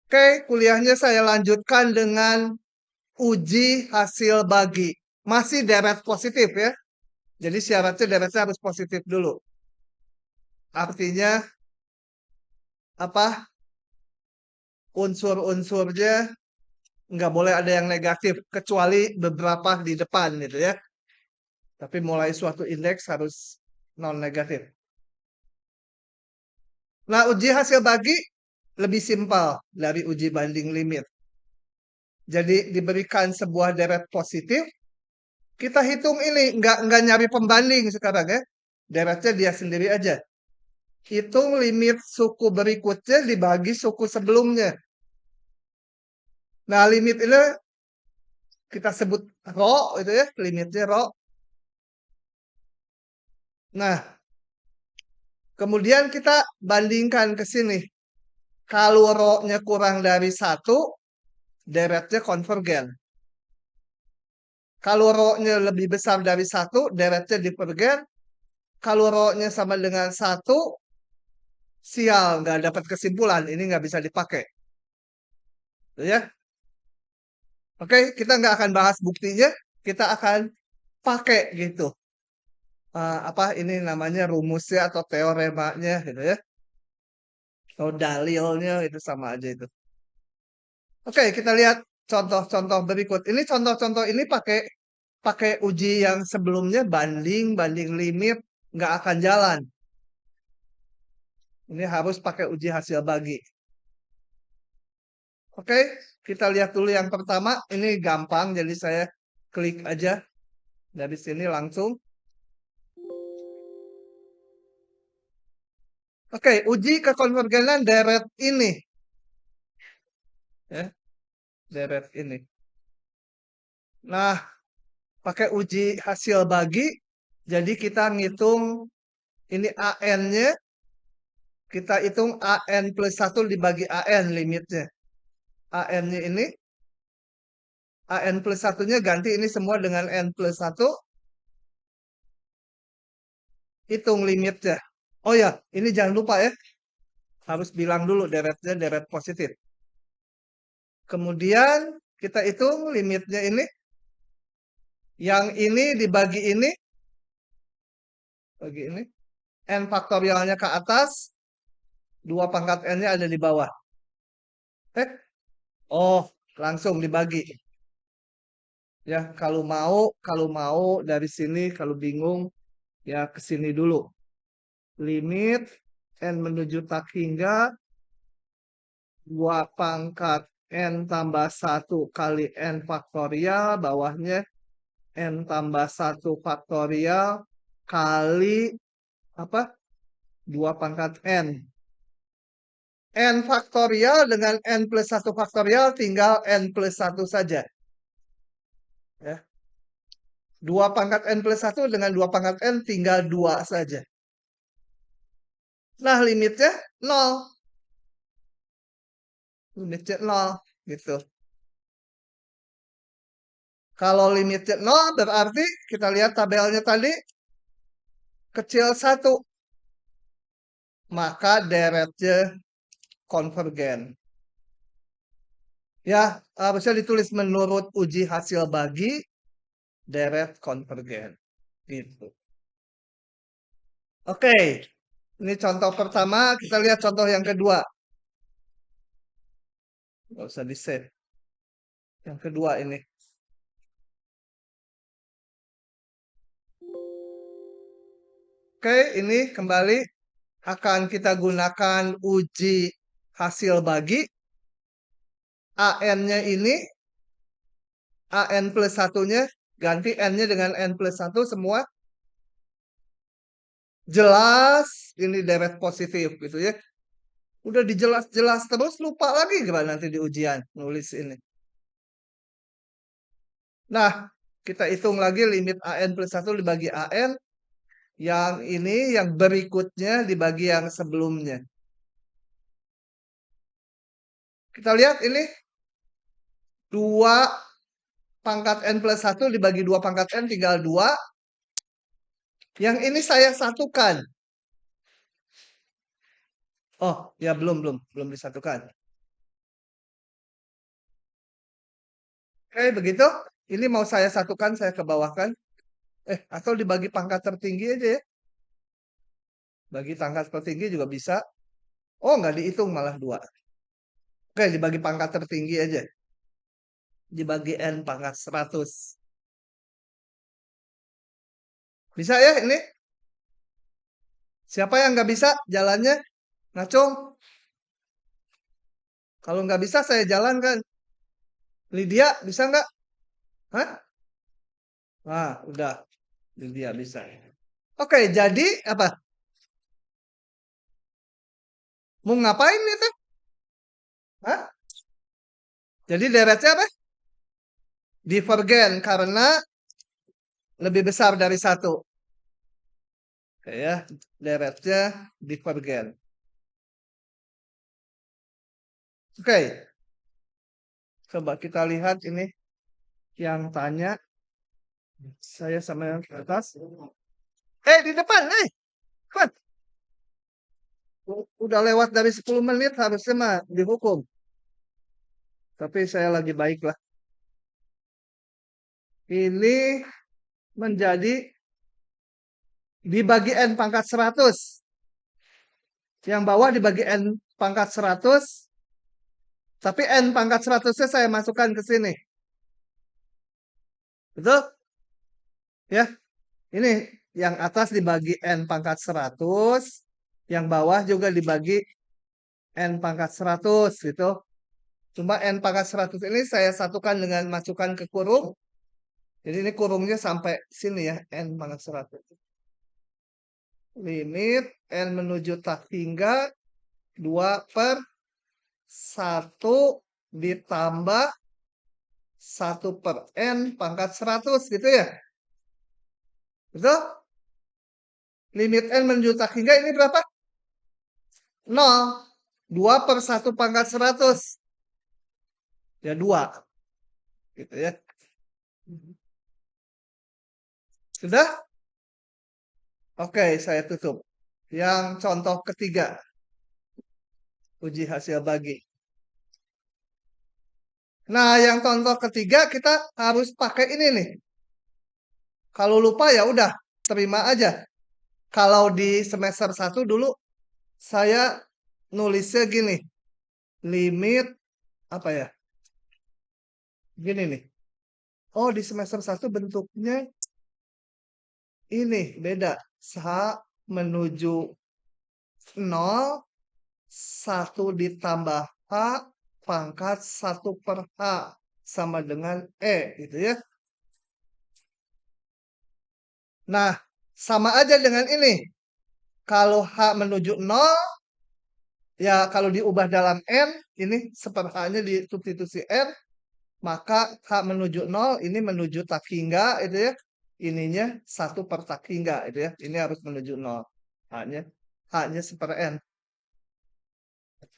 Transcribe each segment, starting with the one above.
Oke, kuliahnya saya lanjutkan dengan uji hasil bagi. Masih deret positif ya. Jadi syaratnya deretnya harus positif dulu. Artinya apa? Unsur-unsurnya nggak boleh ada yang negatif kecuali beberapa di depan gitu ya. Tapi mulai suatu indeks harus non negatif. Nah, uji hasil bagi lebih simpel dari uji banding limit. Jadi diberikan sebuah deret positif, kita hitung ini, nggak nyari pembanding sekarang ya. Deretnya dia sendiri aja. Hitung limit suku berikutnya dibagi suku sebelumnya. Nah, limit ini kita sebut rho itu ya, limitnya rho. Nah, kemudian kita bandingkan ke sini. Kalau rho-nya kurang dari 1, deretnya konvergen. Kalau rho-nya lebih besar dari 1, deretnya divergen. Kalau rho-nya sama dengan 1, sial, nggak dapat kesimpulan. Ini nggak bisa dipakai. Ya, oke, kita nggak akan bahas buktinya. Kita akan pakai gitu. Apa ini namanya rumusnya atau teoremanya gitu ya. Atau dalilnya itu sama aja itu. Oke, kita lihat contoh-contoh berikut. Ini contoh-contoh ini pakai pakai uji yang sebelumnya banding limit nggak akan jalan. Ini harus pakai uji hasil bagi. Oke, kita lihat dulu yang pertama. Ini gampang, jadi saya klik aja dari sini langsung. Oke, uji kekonvergenan deret ini. Ya, deret ini. Nah, pakai uji hasil bagi, jadi kita ngitung ini AN-nya, kita hitung AN plus 1 dibagi AN limitnya. AN-nya ini, AN plus 1-nya ganti ini semua dengan N plus 1, hitung limitnya. Oh ya, ini jangan lupa ya, harus bilang dulu deretnya deret positif. Kemudian kita hitung limitnya ini, yang ini dibagi ini, bagi ini, N faktorialnya ke atas, 2 pangkat N-nya ada di bawah. Oh, langsung dibagi. Ya, kalau mau dari sini, kalau bingung, ya ke sini dulu. Limit N menuju tak hingga 2 pangkat N tambah 1 kali N faktorial, bawahnya N tambah 1 faktorial kali apa? 2 pangkat N. N faktorial dengan N plus 1 faktorial tinggal N plus 1 saja. Ya. 2 pangkat N plus 1 dengan 2 pangkat N tinggal 2 saja. Nah, limitnya 0. Limitnya 0. Gitu. Kalau limitnya 0 berarti kita lihat tabelnya tadi kecil 1. Maka deretnya konvergen. Ya, harusnya ditulis menurut uji hasil bagi deret konvergen. Gitu. Oke, ini contoh pertama. Kita lihat contoh yang kedua. Nggak usah di-save. Yang kedua ini. Oke, ini kembali akan kita gunakan uji hasil bagi. AN-nya ini, AN plus 1-nya, ganti N-nya dengan N plus 1 semua. Jelas ini deret positif gitu ya. Udah dijelas-jelas terus lupa lagi gimana nanti di ujian nulis ini. Nah, kita hitung lagi limit AN plus 1 dibagi AN. Yang ini yang berikutnya dibagi yang sebelumnya. Kita lihat ini 2 pangkat N plus 1 dibagi 2 pangkat N tinggal 2. Yang ini saya satukan. Oh, ya belum disatukan. Oke, begitu. Ini mau saya satukan, saya ke bawahkan. Atau dibagi pangkat tertinggi aja ya. Bagi pangkat tertinggi juga bisa. Oh, nggak dihitung malah 2. Oke, dibagi pangkat tertinggi aja. Dibagi N pangkat 100. Bisa ya ini? Siapa yang nggak bisa jalannya? Ngacung. Kalau nggak bisa saya jalankan. Lydia bisa nggak? Hah? Wah, udah. Lydia bisa. Oke, jadi apa? Mau ngapain itu? Hah? Jadi deretnya apa? Divergen karena lebih besar dari 1. Oke ya, deretnya divergen. Oke, coba kita lihat ini yang tanya. Saya sama yang ke atas. Di depan, cepat. Udah lewat dari 10 menit harusnya mah dihukum. Tapi saya lagi baik lah. Ini menjadi dibagi N pangkat 100. Yang bawah dibagi N pangkat 100. Tapi N pangkat 100-nya saya masukkan ke sini. Betul? Ya, ini yang atas dibagi N pangkat 100. Yang bawah juga dibagi N pangkat 100 gitu. Cuma N pangkat 100 ini saya satukan dengan masukkan ke kurung. Jadi ini kurungnya sampai sini ya, N pangkat 100. Limit N menuju tak hingga 2/1 ditambah 1/N pangkat 100 gitu ya. Betul? Limit N menuju tak hingga ini berapa? 0. 2/1 pangkat 100. Ya 2. Gitu ya. Sudah? Oke, saya tutup. Yang contoh ketiga. Uji hasil bagi. Nah, yang contoh ketiga kita harus pakai ini nih. Kalau lupa ya udah, terima aja. Kalau di semester 1 dulu saya nulisnya gini. Limit apa ya? Gini nih. Oh, di semester 1 bentuknya ini beda. H menuju 0, 1 ditambah H pangkat 1/H sama dengan E gitu ya. Nah, sama aja dengan ini. Kalau H menuju 0, ya kalau diubah dalam N, ini seperhanya disubstitusi N, maka H menuju 0, ini menuju tak hingga, itu ya. Ininya 1/tak hingga, itu ya. Ini harus menuju 0. H-nya seper N.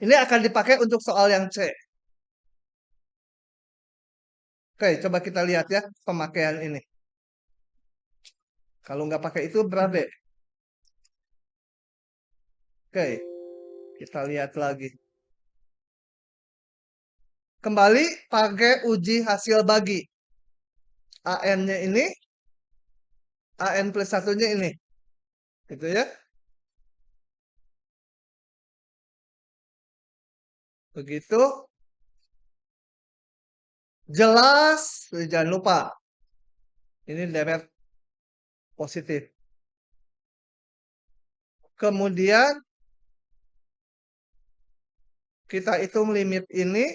Ini akan dipakai untuk soal yang C. Oke, coba kita lihat ya pemakaian ini. Kalau nggak pakai itu berapa? Oke, kita lihat lagi. Kembali pakai uji hasil bagi. AN-nya ini, AN plus 1-nya ini. Gitu ya. Begitu. Jelas, jangan lupa. Ini deret positif. Kemudian kita hitung limit ini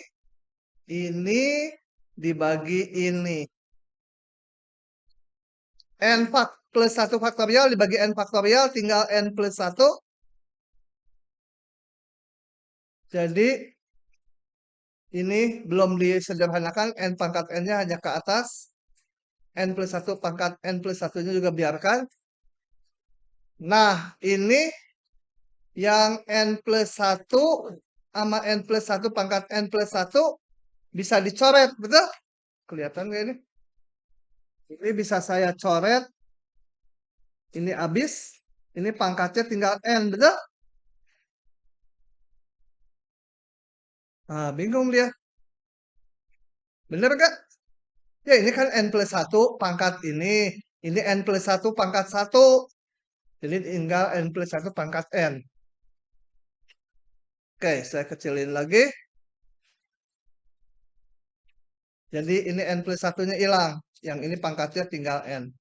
dibagi ini. N plus 1 faktorial dibagi N faktorial tinggal N plus 1. Jadi ini belum disederhanakan, N pangkat N-nya hanya ke atas. N plus 1 pangkat N plus 1-nya juga biarkan. Nah, ini yang N plus 1 sama N plus 1 pangkat N plus 1 bisa dicoret, betul? Kelihatan nggak ini? Ini bisa saya coret. Ini habis. Ini pangkatnya tinggal N, betul? Nah, bingung dia. Bener nggak? Ya ini kan N plus 1 pangkat ini. Ini N plus 1 pangkat 1. Jadi tinggal N plus 1 pangkat N. Oke, saya kecilin lagi. Jadi ini N plus 1-nya hilang. Yang ini pangkatnya tinggal N.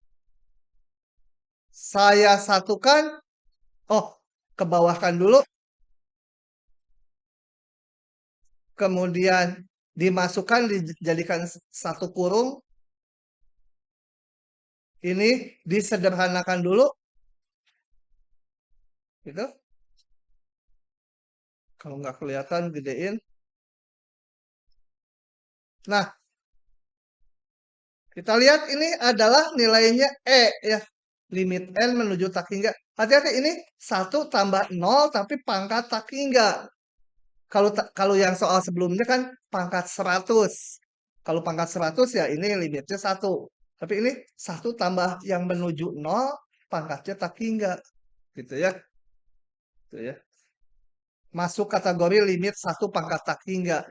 Saya satukan. Oh, ke bawahkan dulu. Kemudian dimasukkan, dijadikan satu kurung. Ini disederhanakan dulu. Gitu. Kalau nggak kelihatan, gedein. Nah, kita lihat ini adalah nilainya E ya. Limit N menuju tak hingga. Hati-hati ini 1 tambah 0 tapi pangkat tak hingga. Kalau yang soal sebelumnya kan pangkat 100. Kalau pangkat 100 ya ini limitnya 1. Tapi ini 1 tambah yang menuju 0 pangkatnya tak hingga. Gitu ya. Gitu ya. Masuk kategori limit 1 pangkat tak hingga.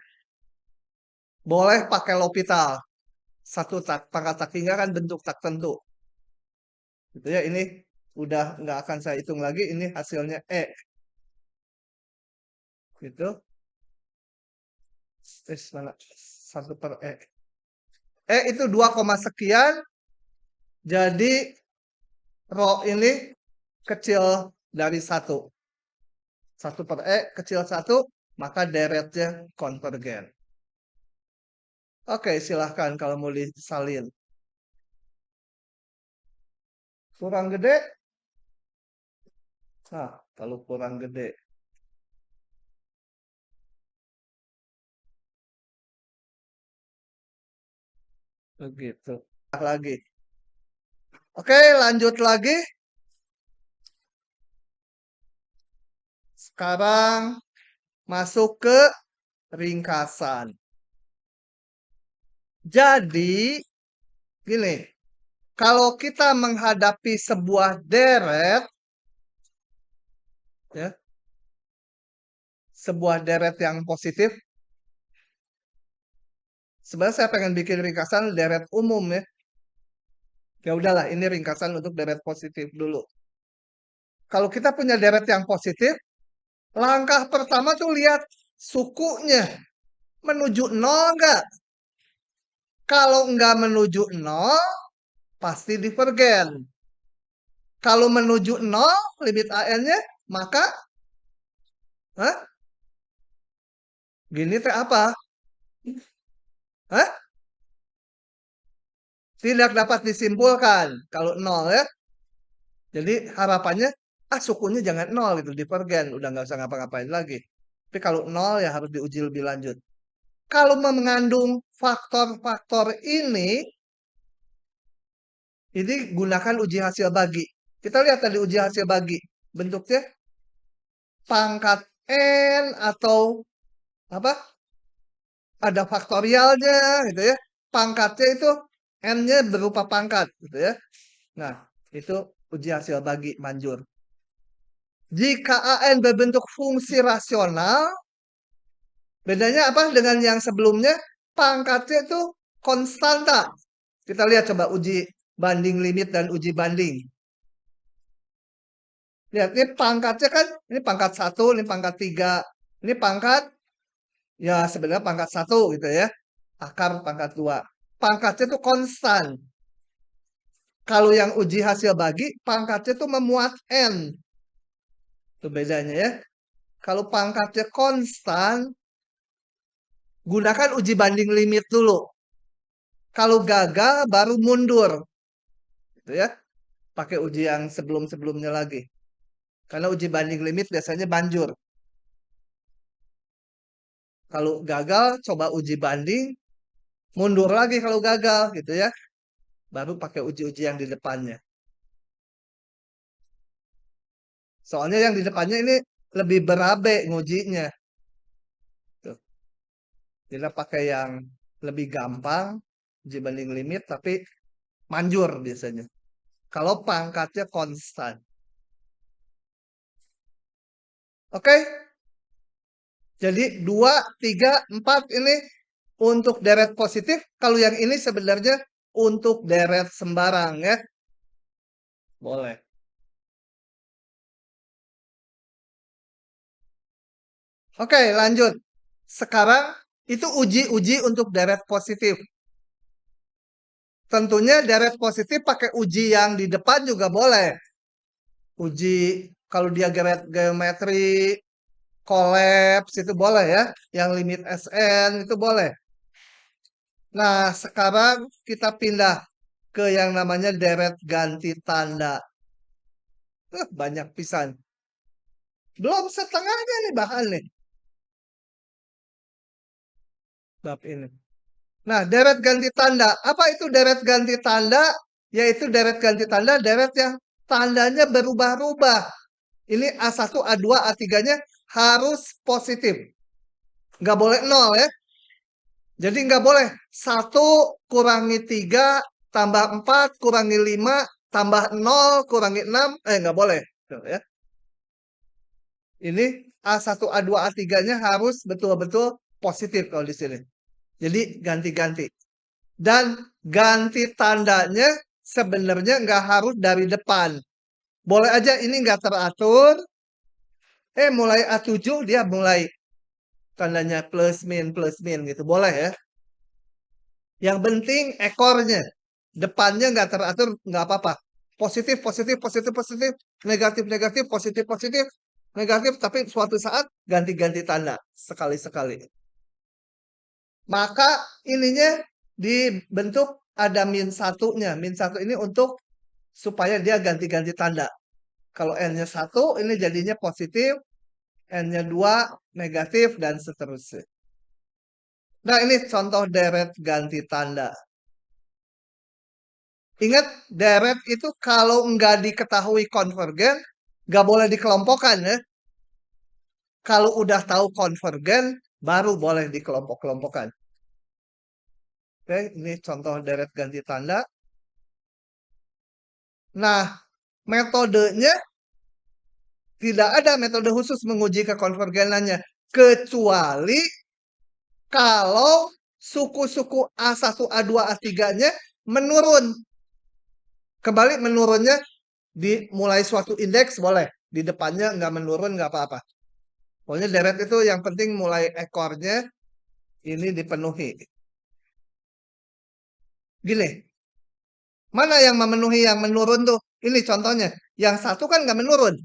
Boleh pakai L'Hopital. 1 pangkat tak hingga kan bentuk tak tentu. Gitu ya, ini udah nggak akan saya hitung lagi, ini hasilnya E. Gitu. Mana? 1 per E. E itu 2, sekian. Jadi rho ini kecil dari 1. 1 per E kecil 1, maka deretnya konvergen. Oke, silahkan kalau mau disalin. Kurang gede? Nah, kalau kurang gede. Begitu. Lagi. Oke, lanjut lagi. Sekarang masuk ke ringkasan. Jadi, gini, kalau kita menghadapi sebuah deret, ya, sebuah deret yang positif, sebenarnya saya pengen bikin ringkasan deret umum ya. Ya udahlah, ini ringkasan untuk deret positif dulu. Kalau kita punya deret yang positif, langkah pertama tuh lihat sukunya menuju 0 enggak? Kalau enggak menuju 0, pasti divergen. Kalau menuju 0, limit AN-nya, maka hah? Gini teh apa? Hah? Tidak dapat disimpulkan kalau 0 ya. Jadi harapannya, sukunya jangan 0 gitu, divergen. Udah nggak usah ngapa-ngapain lagi. Tapi kalau 0 ya harus diuji lebih lanjut. Kalau mengandung faktor-faktor ini gunakan uji hasil bagi. Kita lihat tadi uji hasil bagi. Bentuknya pangkat N atau apa? Ada faktorialnya gitu ya. Pangkatnya itu N-nya berupa pangkat gitu ya. Nah, itu uji hasil bagi manjur. Jika AN berbentuk fungsi rasional, bedanya apa dengan yang sebelumnya? Pangkatnya itu konstanta. Kita lihat coba uji banding limit dan uji banding. Lihat, ini pangkatnya kan, ini pangkat 1, ini pangkat 3. Ini pangkat, ya sebenarnya pangkat 1 gitu ya. Akar pangkat 2. Pangkatnya itu konstan. Kalau yang uji hasil bagi, pangkatnya itu memuat N. Itu bedanya ya. Kalau pangkatnya konstan, gunakan uji banding limit dulu. Kalau gagal, baru mundur. Gitu ya. Pakai uji yang sebelum-sebelumnya lagi. Karena uji banding limit biasanya banjur. Kalau gagal, coba uji banding, mundur lagi kalau gagal gitu ya. Baru pakai uji-uji yang di depannya. Soalnya yang di depannya ini lebih berabe ngujinya. Tuh. Kita pakai yang lebih gampang, uji banding limit, tapi manjur biasanya. Kalau pangkatnya konstan. Oke? Jadi 2, 3, 4 ini untuk deret positif. Kalau yang ini sebenarnya untuk deret sembarang ya. Boleh. Oke, lanjut. Sekarang itu uji-uji untuk deret positif. Tentunya deret positif pakai uji yang di depan juga boleh. Uji kalau dia geometri kolaps itu boleh ya. Yang limit Sn itu boleh. Nah, sekarang kita pindah ke yang namanya deret ganti tanda. Banyak pisan. Belum setengahnya nih bahan nih. Bab ini. Nah, deret ganti tanda. Apa itu deret ganti tanda? Yaitu deret ganti tanda, deret yang tandanya berubah-ubah. Ini A1, A2, A3-nya harus positif. Nggak boleh nol ya. Jadi nggak boleh 1 kurangi 3 tambah 4 kurangi 5 tambah 0 kurangi 6. Nggak boleh. Tuh, ya. Ini A1, A2, A3-nya harus betul-betul positif kalau di sini. Jadi ganti-ganti. Dan ganti tandanya sebenarnya nggak harus dari depan. Boleh aja ini nggak teratur. Mulai A7 dia mulai tandanya plus min gitu. Boleh ya. Yang penting ekornya. Depannya nggak teratur nggak apa-apa. Positif, positif, positif, positif. Negatif, negatif, positif, positif. Negatif. Tapi suatu saat ganti-ganti tanda. Sekali-sekali. Maka ininya dibentuk ada min satunya. Min satu ini untuk supaya dia ganti-ganti tanda. Kalau N-nya 1, ini jadinya positif. N-nya 2, negatif, dan seterusnya. Nah, ini contoh deret ganti tanda. Ingat, deret itu kalau nggak diketahui konvergen, nggak boleh dikelompokkan ya. Kalau udah tahu konvergen, baru boleh dikelompok-kelompokkan. Oke, ini contoh deret ganti tanda. Nah, metodenya tidak ada metode khusus menguji kekonvergenannya. Kecuali kalau suku-suku A1, A2, A3-nya menurun. Kembali menurunnya di mulai suatu indeks boleh. Di depannya nggak menurun nggak apa-apa. Pokoknya deret itu yang penting mulai ekornya ini dipenuhi. Gini, mana yang memenuhi yang menurun tuh? Ini contohnya. Yang satu kan nggak menurun.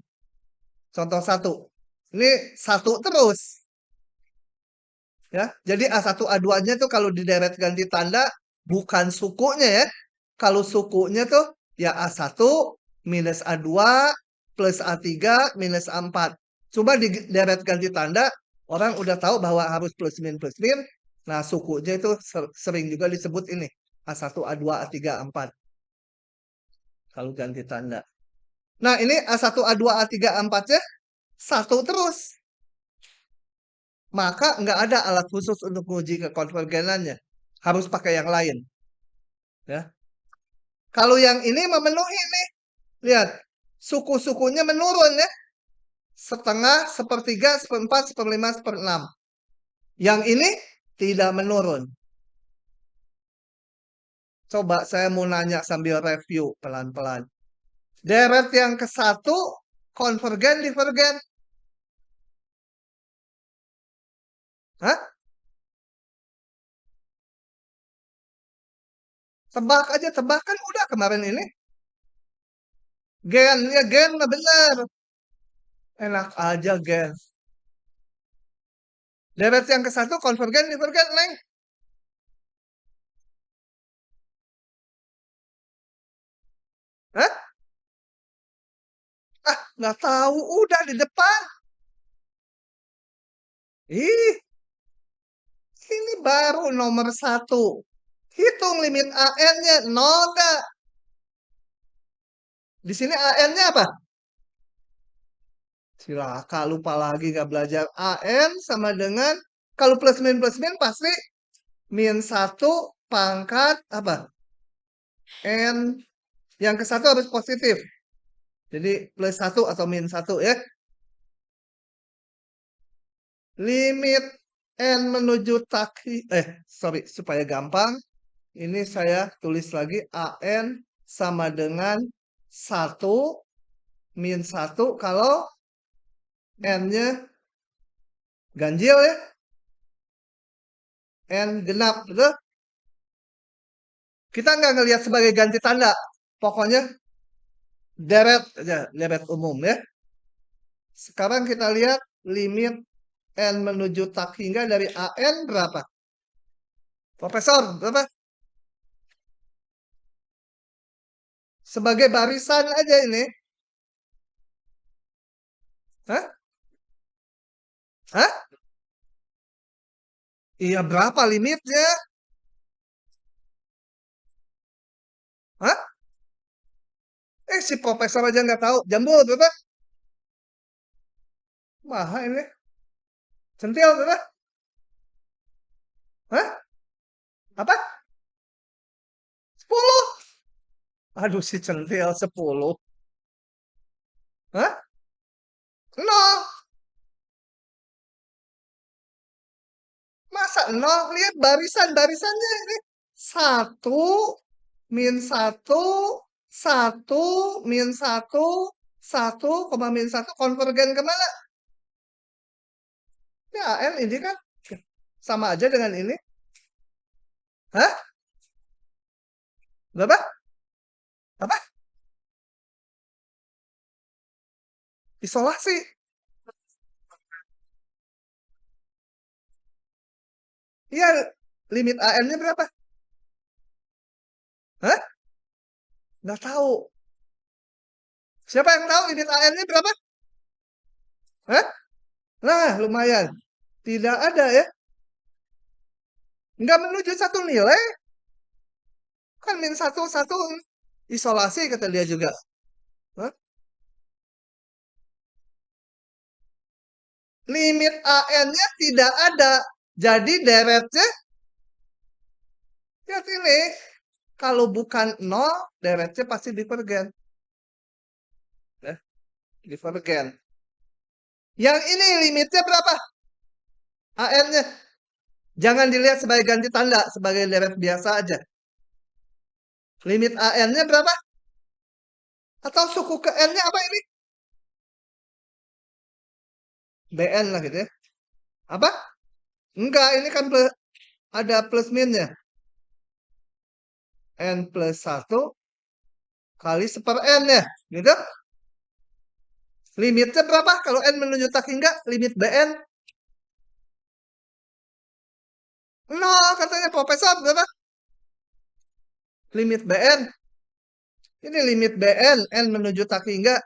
Contoh satu. Ini satu terus. Ya, jadi A1, A2-nya tuh kalau di deret ganti tanda bukan sukunya ya. Kalau sukunya tuh ya A1 minus A2 plus A3 minus A4. Cuma di deret ganti tanda orang udah tahu bahwa harus plus min plus min. Nah, sukunya itu sering juga disebut ini A1, A2, A3, A4 kalau ganti tanda. Nah, ini A1, A2, A3, A4-nya satu terus. Maka nggak ada alat khusus untuk menguji kekonvergenannya. Harus pakai yang lain. Ya. Kalau yang ini memenuhi nih. Lihat, suku-sukunya menurun ya. Setengah, sepertiga, seperempat, seperlima, seperenam. Yang ini tidak menurun. Coba saya mau nanya sambil review pelan-pelan. Deret yang ke satu, konvergen, divergen. Hah? Tebak aja, tebak kan udah kemarin ini. Gen, ya gen lah benar. Enak aja gen. Deret yang ke satu, konvergen, divergen, Neng. Hah? Nggak tahu. Udah di depan. Ih, ini baru nomor satu. Hitung limit AN-nya. Nol nggak? Di sini AN-nya apa? Silahkan lupa lagi nggak belajar. AN sama dengan, kalau plus min pasti min 1 pangkat apa? N yang ke satu harus positif. Jadi plus 1 atau min 1 ya. limit n menuju sorry, supaya gampang. Ini saya tulis lagi AN sama dengan 1 min 1 kalau N-nya ganjil ya. N genap, betul? Kita nggak ngelihat sebagai ganti tanda. Pokoknya deret aja, deret umum ya. Sekarang kita lihat limit N menuju tak hingga dari AN berapa? Profesor, berapa? Sebagai barisan aja ini. Hah? Hah? Iya, berapa limitnya? Hah? Si profesor aja nggak tahu. Jambul berapa? Mahal ini. Centil berapa? Hah? Apa? 10. Aduh, si centil 10. Hah? 0. Masa 0? Lihat barisan-barisannya ini. 1 min 1, 1 min 1, 1, min 1, konvergen kemana? Ya, N ini kan sama aja dengan ini. Hah? Berapa? Apa? Isolasi. Iya, limit AN-nya berapa? Hah? Nggak tahu. Siapa yang tahu limit AN-nya berapa? Hah? Nah, lumayan. Tidak ada ya. Nggak menuju satu nilai. Kan min 1, 1 isolasi kata dia juga. Hah? Limit AN-nya tidak ada. Jadi deretnya, lihat ini. Kalau bukan 0, deretnya pasti divergen. Ya, divergen. Yang ini limitnya berapa? AN-nya. Jangan dilihat sebagai ganti tanda, sebagai deret biasa aja. Limit AN-nya berapa? Atau suku ke N-nya apa ini? BN lah gitu ya. Apa? Enggak, ini kan ada plus minnya. N plus 1 kali 1/N ya. Gitu. Limitnya berapa? Kalau N menuju tak hingga, limit BN 0 katanya profesor berapa? Limit BN. Ini limit BN, N menuju tak hingga.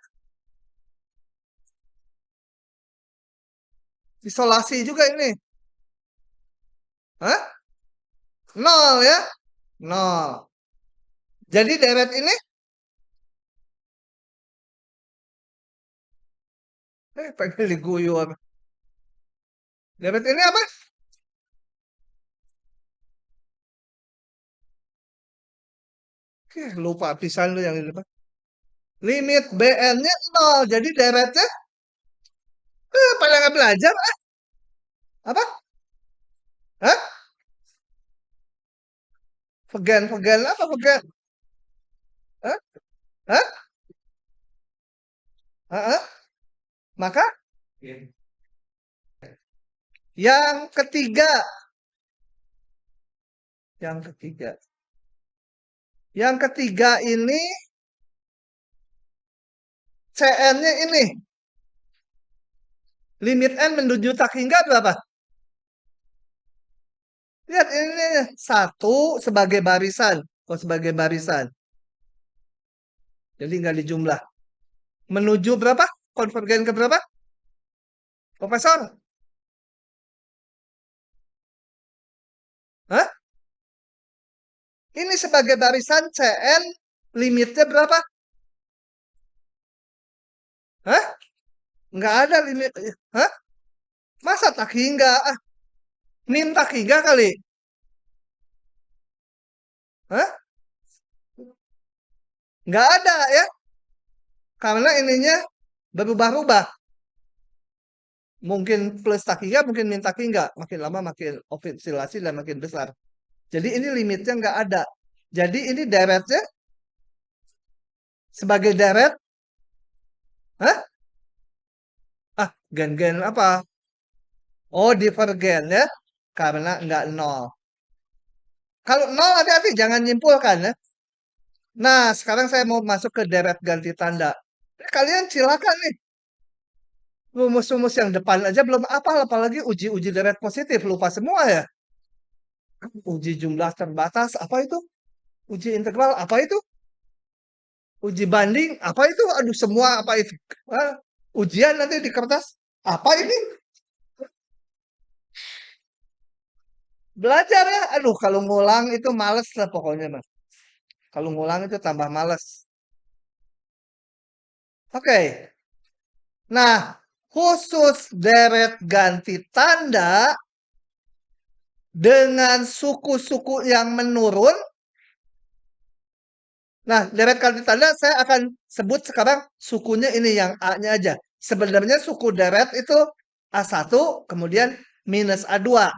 Isolasi juga ini. Hah? 0 ya? 0. Jadi deret ini, pengen diguyur. Deret ini apa? Lupa pisan lu yang ini, Pak. Limit BN-nya 0. Jadi deretnya, pada nggak belajar, ah. Apa? Hah? Vegan apa vegan? Hah? Hah? Hah? Maka yang ketiga, yang ketiga, yang ketiga ini CN-nya ini limit N menuju tak hingga berapa? Lihat ini 1 sebagai barisan, sebagai barisan. Jadi nggak dijumlah. Menuju berapa? Konvergen ke berapa? Profesor? Hah? Ini sebagai barisan CN limitnya berapa? Hah? Nggak ada limit. Hah? Masa tak hingga? Min tak hingga kali. Hah? Nggak ada ya. Karena ininya berubah-ubah. Mungkin plus tak hingga, mungkin min tak hingga. Makin lama makin oscilasi dan makin besar. Jadi ini limitnya nggak ada. Jadi ini deretnya sebagai deret, hah? Gen-gen apa? Oh, divergen ya. Karena nggak nol. Kalau nol hati-hati, jangan nyimpulkan ya. Nah, sekarang saya mau masuk ke deret ganti tanda. Kalian silakan nih. Rumus-rumus yang depan aja belum hafal, apalagi uji-uji deret positif. Lupa semua ya. Uji jumlah terbatas, apa itu? Uji integral, apa itu? Uji banding, apa itu? Aduh, semua apa itu? Hah? Ujian nanti di kertas. Apa ini? Belajar ya. Aduh, kalau ngulang itu males lah pokoknya, Mas. Kalau ngulang itu tambah males. Oke. Nah, khusus deret ganti tanda dengan suku-suku yang menurun. Nah, deret ganti tanda saya akan sebut sekarang sukunya ini yang A-nya aja. Sebenarnya suku deret itu A1, kemudian minus A2,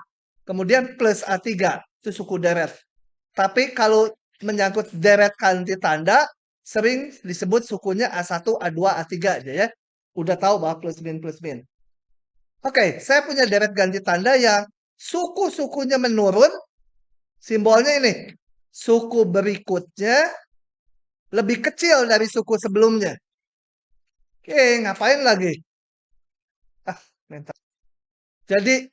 kemudian plus A3. Itu suku deret. Tapi kalau menyangkut deret ganti tanda, sering disebut sukunya A1, A2, A3 aja ya. Udah tahu bahwa plus min plus min. Oke, saya punya deret ganti tanda yang suku-sukunya menurun. Simbolnya ini. Suku berikutnya lebih kecil dari suku sebelumnya. Oke, ngapain lagi? Mental. Jadi,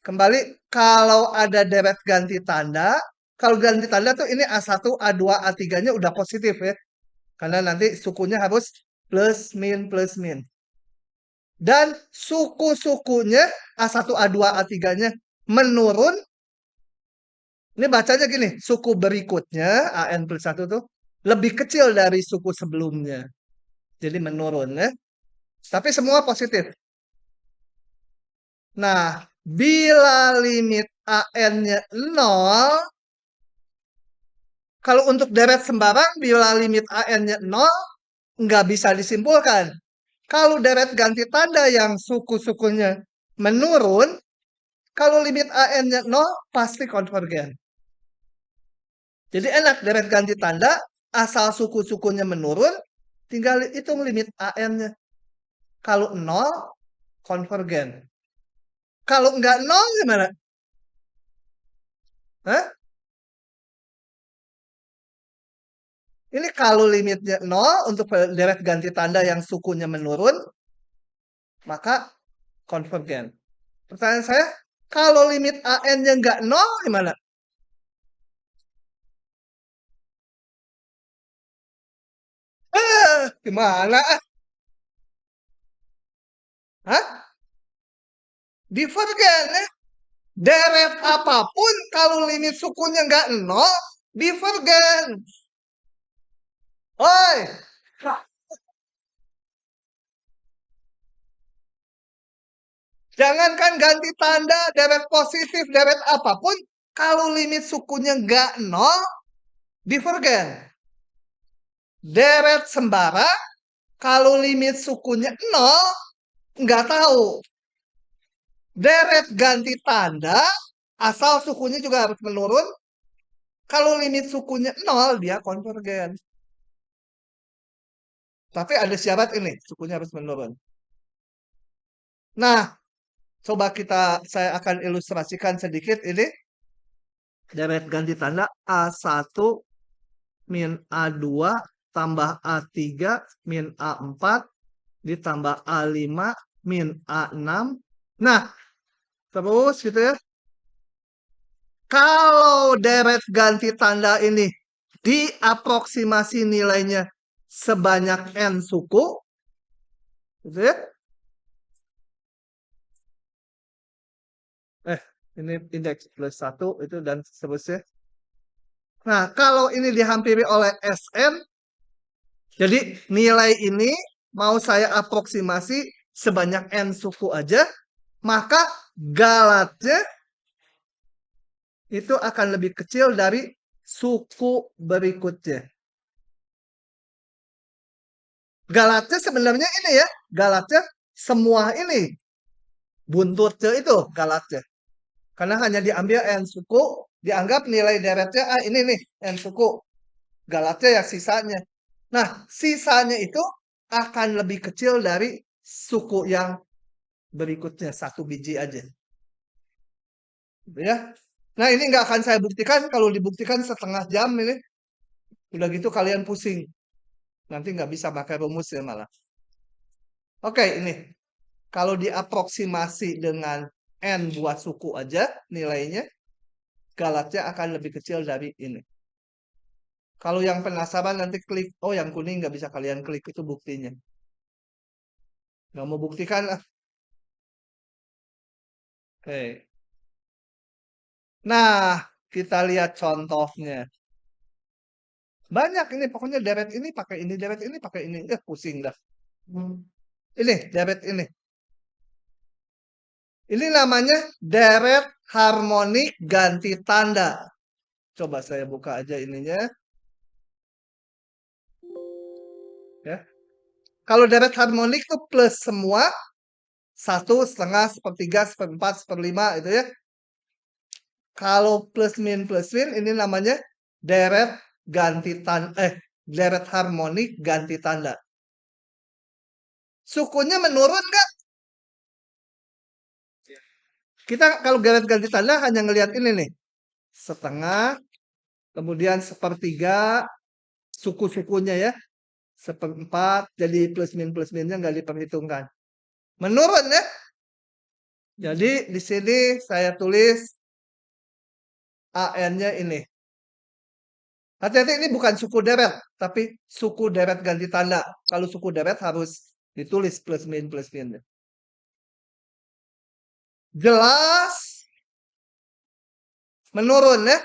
kembali kalau ada deret ganti tanda, kalau ganti tanda tuh ini A1, A2, A3-nya udah positif ya. Karena nanti sukunya harus plus min plus min. Dan suku-sukunya A1, A2, A3-nya menurun. Ini bacanya gini, suku berikutnya AN plus 1 tuh lebih kecil dari suku sebelumnya. Jadi menurun ya. Tapi semua positif. Nah, bila limit AN-nya 0, kalau untuk deret sembarang, bila limit AN-nya 0, nggak bisa disimpulkan. Kalau deret ganti tanda yang suku-sukunya menurun, kalau limit AN-nya 0, pasti konvergen. Jadi enak deret ganti tanda, asal suku-sukunya menurun, tinggal hitung limit AN-nya. Kalau 0, konvergen. Kalau nggak 0, gimana? Hah? Ini kalau limitnya 0 untuk deret ganti tanda yang sukunya menurun, maka konvergen. Pertanyaan saya, kalau limit AN-nya nggak 0, gimana? Gimana? Hah? Divergen ya? Deret apapun kalau limit sukunya nggak 0, divergen. Oi, jangankan ganti tanda, deret positif, deret apapun, kalau limit sukunya nggak 0, divergen. Deret sembarang, kalau limit sukunya 0, nggak tahu. Deret ganti tanda, asal sukunya juga harus menurun. Kalau limit sukunya 0, dia konvergen. Tapi ada syarat ini, sukunya harus menurun. Nah, coba saya akan ilustrasikan sedikit ini. Deret ganti tanda A1 min A2 tambah A3 min A4 ditambah A5 min A6. Nah, terus gitu ya. Kalau deret ganti tanda ini diaproksimasi nilainya sebanyak N suku, gitu ya. Ini indeks plus 1 itu dan seterusnya. Nah, kalau ini dihampiri oleh Sn, jadi nilai ini mau saya aproksimasi sebanyak N suku aja, maka galatnya itu akan lebih kecil dari suku berikutnya. Galatnya sebenarnya ini ya, galatnya semua ini. buntutnya itu galatnya. Karena hanya diambil N suku, dianggap nilai deretnya, ini nih N suku. Galatnya ya sisanya. Nah, sisanya itu akan lebih kecil dari suku yang berikutnya, 1 biji aja. Ya. Nah, ini nggak akan saya buktikan. Kalau dibuktikan 1/2 jam ini, udah gitu kalian pusing. Nanti nggak bisa pakai rumus ya malah. Oke, ini. Kalau diaproksimasi dengan N buat suku aja nilainya, galatnya akan lebih kecil dari ini. Kalau yang penasaran nanti klik, oh yang kuning nggak bisa kalian klik, itu buktinya. Nggak mau buktikan lah. Oke. Nah, kita lihat contohnya. Banyak ini, pokoknya deret ini pakai ini, deret ini pakai ini. Pusing dah. Ini, deret ini. Ini namanya deret harmonik ganti tanda. Coba saya buka aja ininya. Ya. Kalau deret harmonik itu plus semua, 1/2, 1/3, 1/4, 1/5 itu ya. Kalau plus min, ini namanya deret ganti tanda, deret harmonik ganti tanda. Sukunya menurun nggak? Kita kalau deret ganti tanda hanya ngelihat ini nih. 1/2, kemudian 1/3, suku-sukunya ya. 1/4, jadi plus minnya nggak diperhitungkan. Menurun ya. Jadi di sini saya tulis AN-nya ini. Hati-hati, ini bukan suku deret, tapi suku deret ganti tanda. Kalau suku deret harus ditulis plus min. Jelas menurun ya.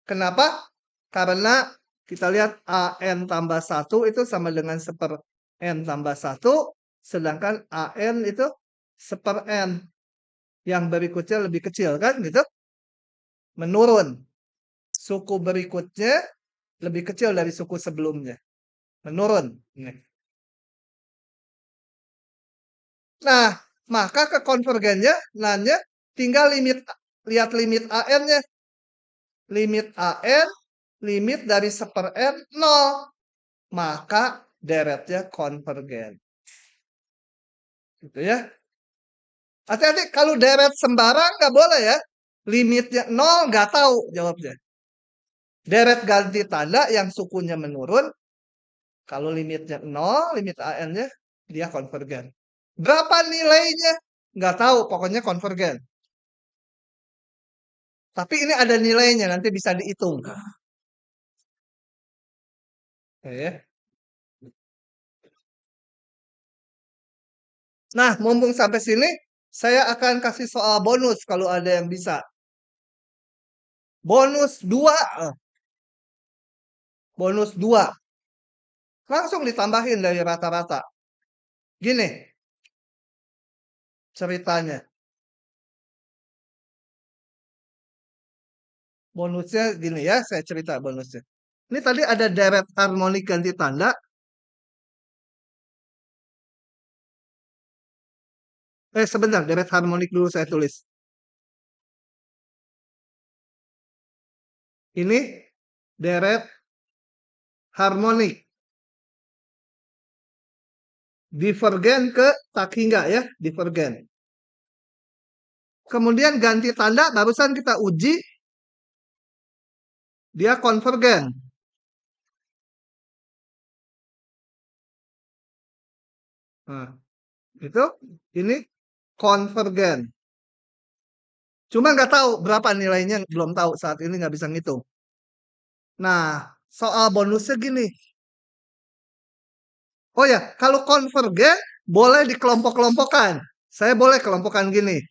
Kenapa? Karena kita lihat AN tambah 1 itu sama dengan 1/N tambah 1, sedangkan AN itu 1/N. Yang berikutnya lebih kecil kan gitu. Menurun. Suku berikutnya lebih kecil dari suku sebelumnya. Menurun. Nah, maka kekonvergennya nanya tinggal lihat limit AN-nya. Limit AN, limit dari 1/N 0. Maka deretnya konvergen. Gitu ya. Hati-hati, kalau deret sembarang nggak boleh ya. Limitnya 0 nggak tahu jawabnya. Deret ganti tanda yang sukunya menurun. Kalau limitnya 0, limit AN-nya, dia konvergen. Berapa nilainya? Nggak tahu, pokoknya konvergen. Tapi ini ada nilainya, nanti bisa dihitung. Ya. Nah, mumpung sampai sini, saya akan kasih soal bonus kalau ada yang bisa. Bonus 2. Bonus 2. Langsung ditambahin dari rata-rata. Gini ceritanya. Bonusnya gini ya, saya cerita bonusnya. Ini tadi ada deret harmonik ganti tanda. Sebentar, deret harmonik dulu saya tulis. Ini deret harmonik. Divergen ke tak hingga ya, divergen. Kemudian ganti tanda, barusan kita uji. Dia konvergen. Nah, itu ini konvergen. Cuma nggak tahu berapa nilainya, belum tahu saat ini, nggak bisa ngitung. Nah, soal bonusnya gini. Oh ya, kalau konvergen boleh dikelompok-kelompokkan. Saya boleh kelompokkan gini.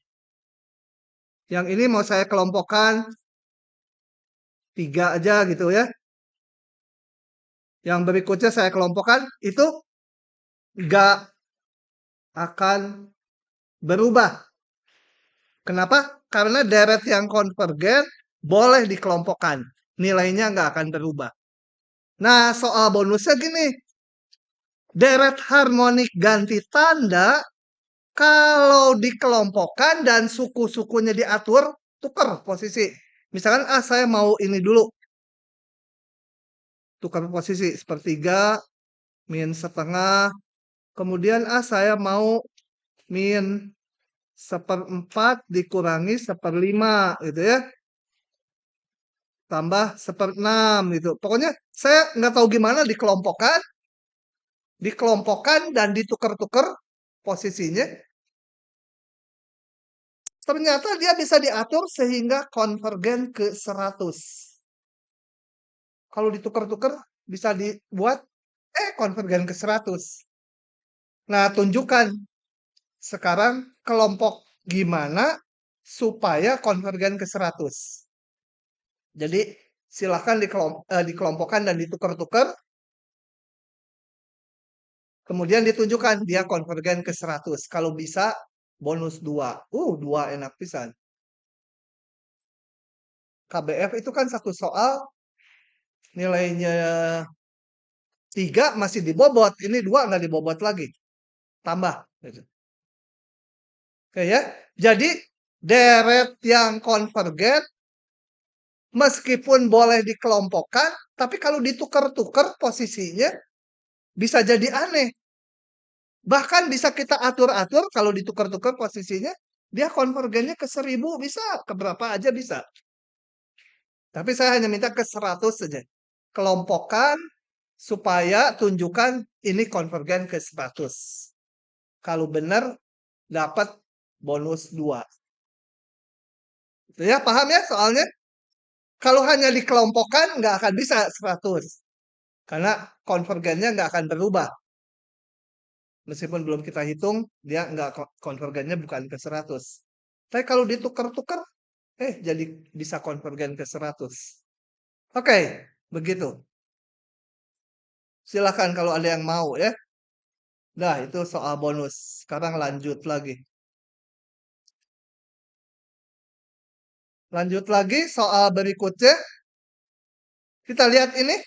Yang ini mau saya kelompokkan 3 aja gitu ya. Yang berikutnya saya kelompokkan, itu nggak akan berubah. Kenapa? Karena deret yang konvergen boleh dikelompokkan. Nilainya nggak akan berubah. Nah, soal bonusnya gini. Deret harmonik ganti tanda Kalau dikelompokkan dan suku-sukunya diatur, tukar posisi. Misalkan, saya mau ini dulu. Tukar posisi, sepertiga, min setengah. Kemudian, saya mau min seperempat dikurangi seperlima, gitu ya. Tambah seperenam, gitu. Pokoknya, saya nggak tahu gimana dikelompokkan dan ditukar-tukar posisinya. Ternyata dia bisa diatur sehingga konvergen ke 100. Kalau ditukar-tukar bisa dibuat konvergen ke 100. Nah, tunjukkan sekarang kelompok gimana supaya konvergen ke 100. Jadi silahkan dikelompokkan dan ditukar-tukar. Kemudian ditunjukkan dia konvergen ke 100. Kalau bisa bonus 2. 2 enak pisan. KBF itu kan satu soal nilainya 3 masih dibobot. Ini 2 nggak dibobot lagi. Tambah. Gitu. Oke ya. Jadi deret yang konvergen meskipun boleh dikelompokkan, tapi kalau ditukar-tukar posisinya bisa jadi aneh. Bahkan bisa kita atur-atur kalau ditukar-tukar posisinya, dia konvergennya ke 1000 bisa, ke berapa aja bisa. Tapi saya hanya minta ke 100 saja. Kelompokkan supaya tunjukkan ini konvergen ke 100. Kalau benar dapat bonus 2. Ya, paham ya soalnya? Kalau hanya dikelompokkan nggak akan bisa 100. Karena konvergennya nggak akan berubah. Meskipun belum kita hitung, dia nggak konvergennya bukan ke 100. Tapi kalau ditukar-tukar, jadi bisa konvergen ke 100. Oke, begitu. Silakan kalau ada yang mau ya. Nah, itu soal bonus. Sekarang lanjut lagi. Lanjut lagi soal berikutnya. Kita lihat ini.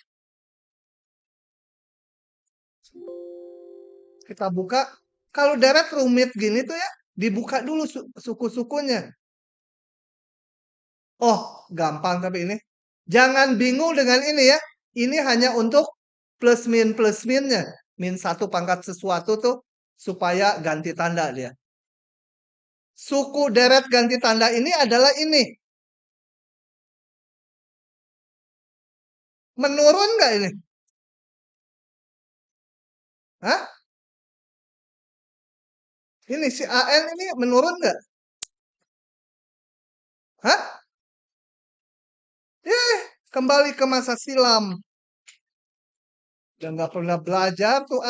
Kita buka. Kalau deret rumit gini tuh ya, dibuka dulu suku-sukunya. Oh, gampang tapi ini. Jangan bingung dengan ini ya. Ini hanya untuk plus minnya. Min 1 pangkat sesuatu tuh supaya ganti tanda dia. Suku deret ganti tanda ini adalah ini. Menurun nggak ini? Hah? Ini si AN ini menurun nggak? Hah? Kembali ke masa silam. Dan nggak pernah belajar tuh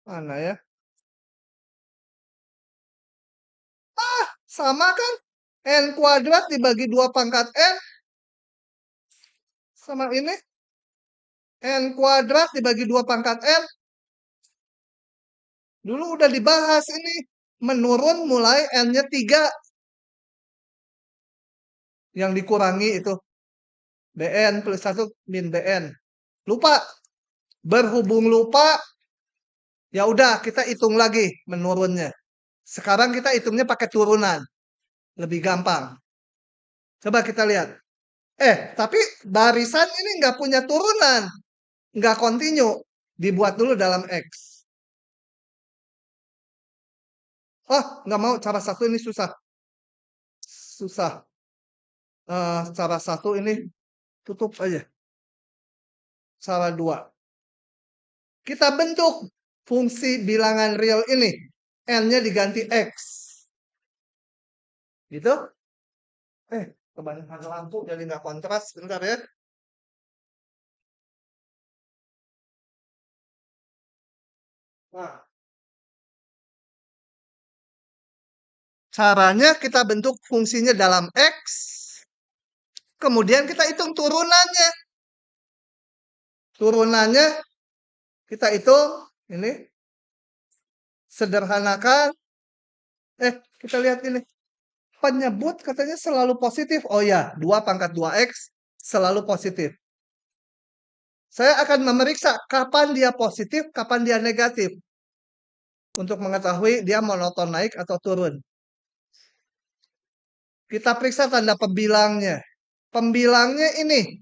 Mana ya? Sama kan? N kuadrat dibagi 2 pangkat N. Sama ini. N kuadrat dibagi 2 pangkat N. Dulu udah dibahas ini. Menurun mulai N-nya 3. Yang dikurangi itu. BN plus 1 min BN. Lupa. Berhubung lupa, ya udah kita hitung lagi menurunnya. Sekarang kita hitungnya pakai turunan. Lebih gampang. Coba kita lihat. Tapi barisan ini nggak punya turunan. Nggak kontinu. Dibuat dulu dalam X. Nggak mau. Cara satu ini susah. Susah. Cara satu ini tutup aja. Cara dua. Kita bentuk fungsi bilangan real ini. N-nya diganti X. Gitu. Kebanyakan lampu jadi nggak kontras. Bentar ya. Nah. Caranya kita bentuk fungsinya dalam X. Kemudian kita hitung turunannya. Turunannya kita hitung. Ini. Sederhanakan. Kita lihat ini. Penyebut katanya selalu positif. Oh ya, 2 pangkat 2X selalu positif. Saya akan memeriksa kapan dia positif, kapan dia negatif. Untuk mengetahui dia monoton naik atau turun. Kita periksa tanda pembilangnya. Pembilangnya ini.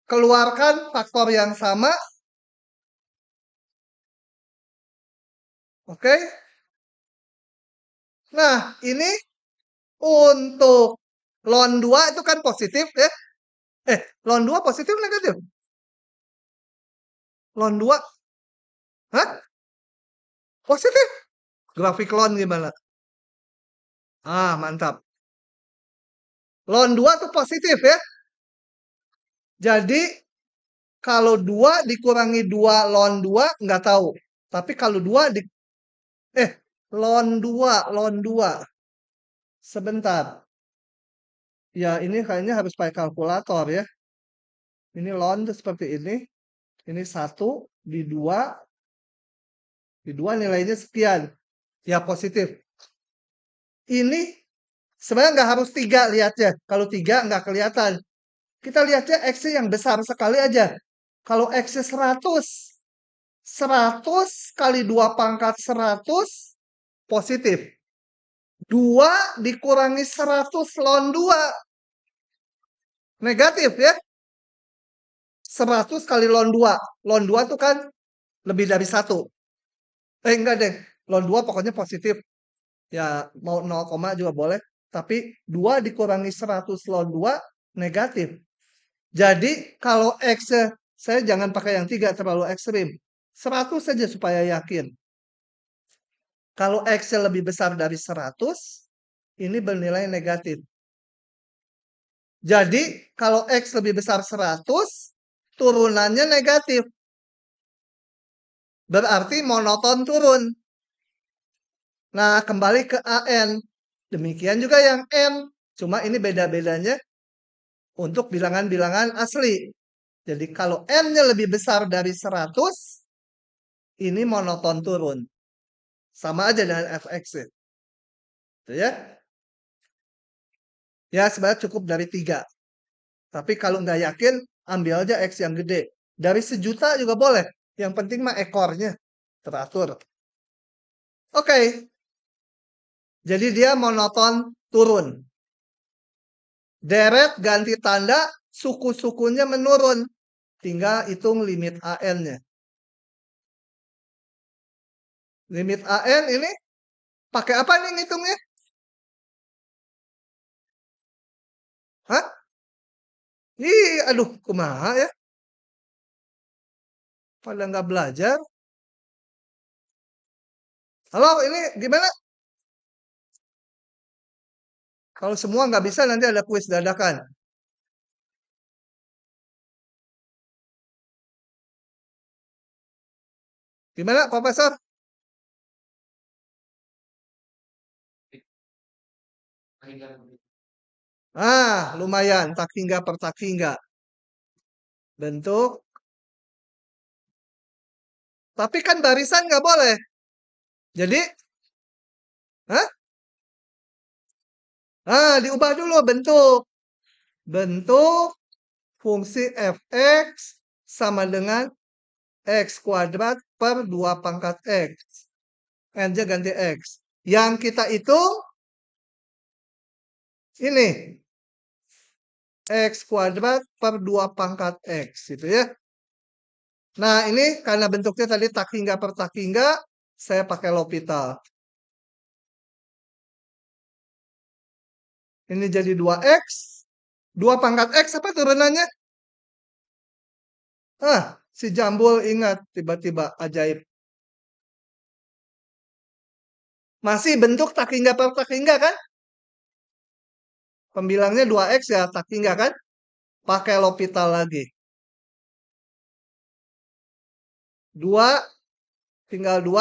Keluarkan faktor yang sama. Oke. Nah, ini untuk ln 2 itu kan positif ya. Ln 2 positif negatif? Ln 2? Hah? Positif? Grafik ln gimana? Ah, mantap. Ln 2 itu positif ya. Jadi, kalau 2 dikurangi 2 ln 2, nggak tahu. Tapi kalau 2 ln 2, ln 2. Sebentar. Ya, ini kayaknya harus pakai kalkulator ya. Ini ln itu seperti ini. Ini 1, di 2 nilainya sekian. Ya, positif. Ini sebenarnya nggak harus 3 lihatnya. Kalau 3 nggak kelihatan. Kita lihatnya X yang besar sekali aja. Kalau X 100, 100 kali 2 pangkat 100 positif. 2 dikurangi 100 ln 2 negatif ya. 100 kali ln 2. Ln 2 itu kan lebih dari 1. Enggak deh. Ln 2 pokoknya positif. Ya mau 0, juga boleh. Tapi 2 dikurangi 100 ln 2 negatif. Jadi kalau X saya jangan pakai yang 3 terlalu ekstrim. 100 saja supaya yakin. Kalau X lebih besar dari 100, ini bernilai negatif. Jadi kalau X lebih besar 100, turunannya negatif. Berarti monoton turun. Nah, kembali ke AN. Demikian juga yang N. Cuma ini beda-bedanya untuk bilangan-bilangan asli. Jadi kalau N-nya lebih besar dari 100, ini monoton turun. Sama aja dengan fx ya. Gitu ya. Ya sebenarnya cukup dari 3. Tapi kalau nggak yakin, ambil aja X yang gede. Dari 1.000.000 juga boleh. Yang penting mah ekornya teratur. Oke. Jadi dia monoton turun. Deret ganti tanda, suku-sukunya menurun. Tinggal hitung limit AN-nya. Limit AN ini pakai apa nih ngitungnya? Hah? Ih, aduh, kumaha ya? Pada nggak belajar. Halo, ini gimana? Kalau semua nggak bisa, nanti ada kuis dadakan. Gimana, Profesor? Lumayan. Tak hingga per tak hingga. Bentuk. Tapi kan barisan nggak boleh. Jadi, hah? Diubah dulu bentuk. Bentuk fungsi fx sama dengan x kuadrat per 2 pangkat x. N-nya ganti x. Yang kita hitung ini. X kuadrat per 2 pangkat x. Gitu ya. Nah ini karena bentuknya tadi tak hingga per tak hingga, saya pakai L'Hopital. Ini jadi 2x. 2 pangkat x apa turunannya? Si Jambul ingat tiba-tiba ajaib. Masih bentuk tak hingga per tak hingga kan? Pembilangnya 2x ya tak hingga kan? Pakai L'Hopital lagi. 2 tinggal 2.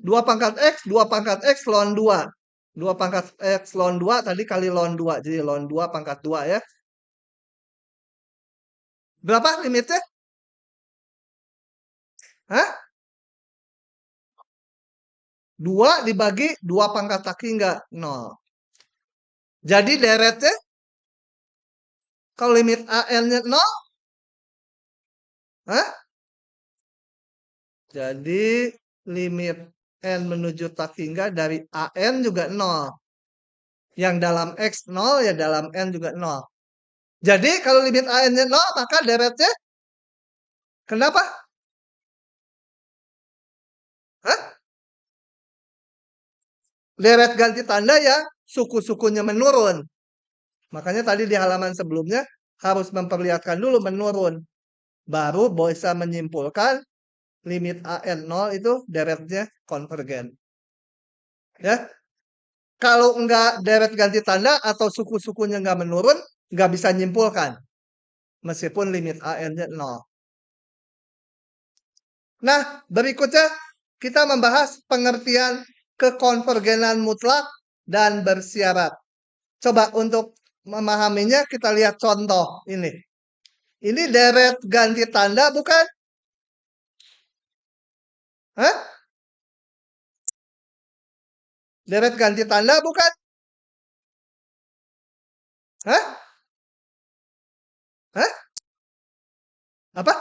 2 pangkat x, 2 pangkat x ln 2. 2 pangkat x ln 2 tadi kali ln 2. Jadi ln 2 pangkat 2 ya. Berapa limitnya? Hah? 2 dibagi 2 pangkat tak hingga 0. Jadi deretnya Kalau limit AN-nya 0, hah? Jadi limit N menuju tak hingga dari AN juga 0. Yang dalam X 0, ya dalam N juga 0. Jadi kalau limit AN-nya 0, maka deretnya kenapa? Hah? Deret ganti tanda ya suku-sukunya menurun. Makanya tadi di halaman sebelumnya harus memperlihatkan dulu menurun. Baru bisa menyimpulkan limit AN 0 itu deretnya konvergen. Ya, kalau enggak deret ganti tanda atau suku-sukunya enggak menurun, enggak bisa nyimpulkan. Meskipun limit AN-nya 0. Nah, berikutnya kita membahas pengertian kekonvergenan mutlak dan bersyarat. Coba untuk memahaminya kita lihat contoh ini. Ini deret ganti tanda bukan? Hah? Deret ganti tanda bukan? Hah? Hah? Apa?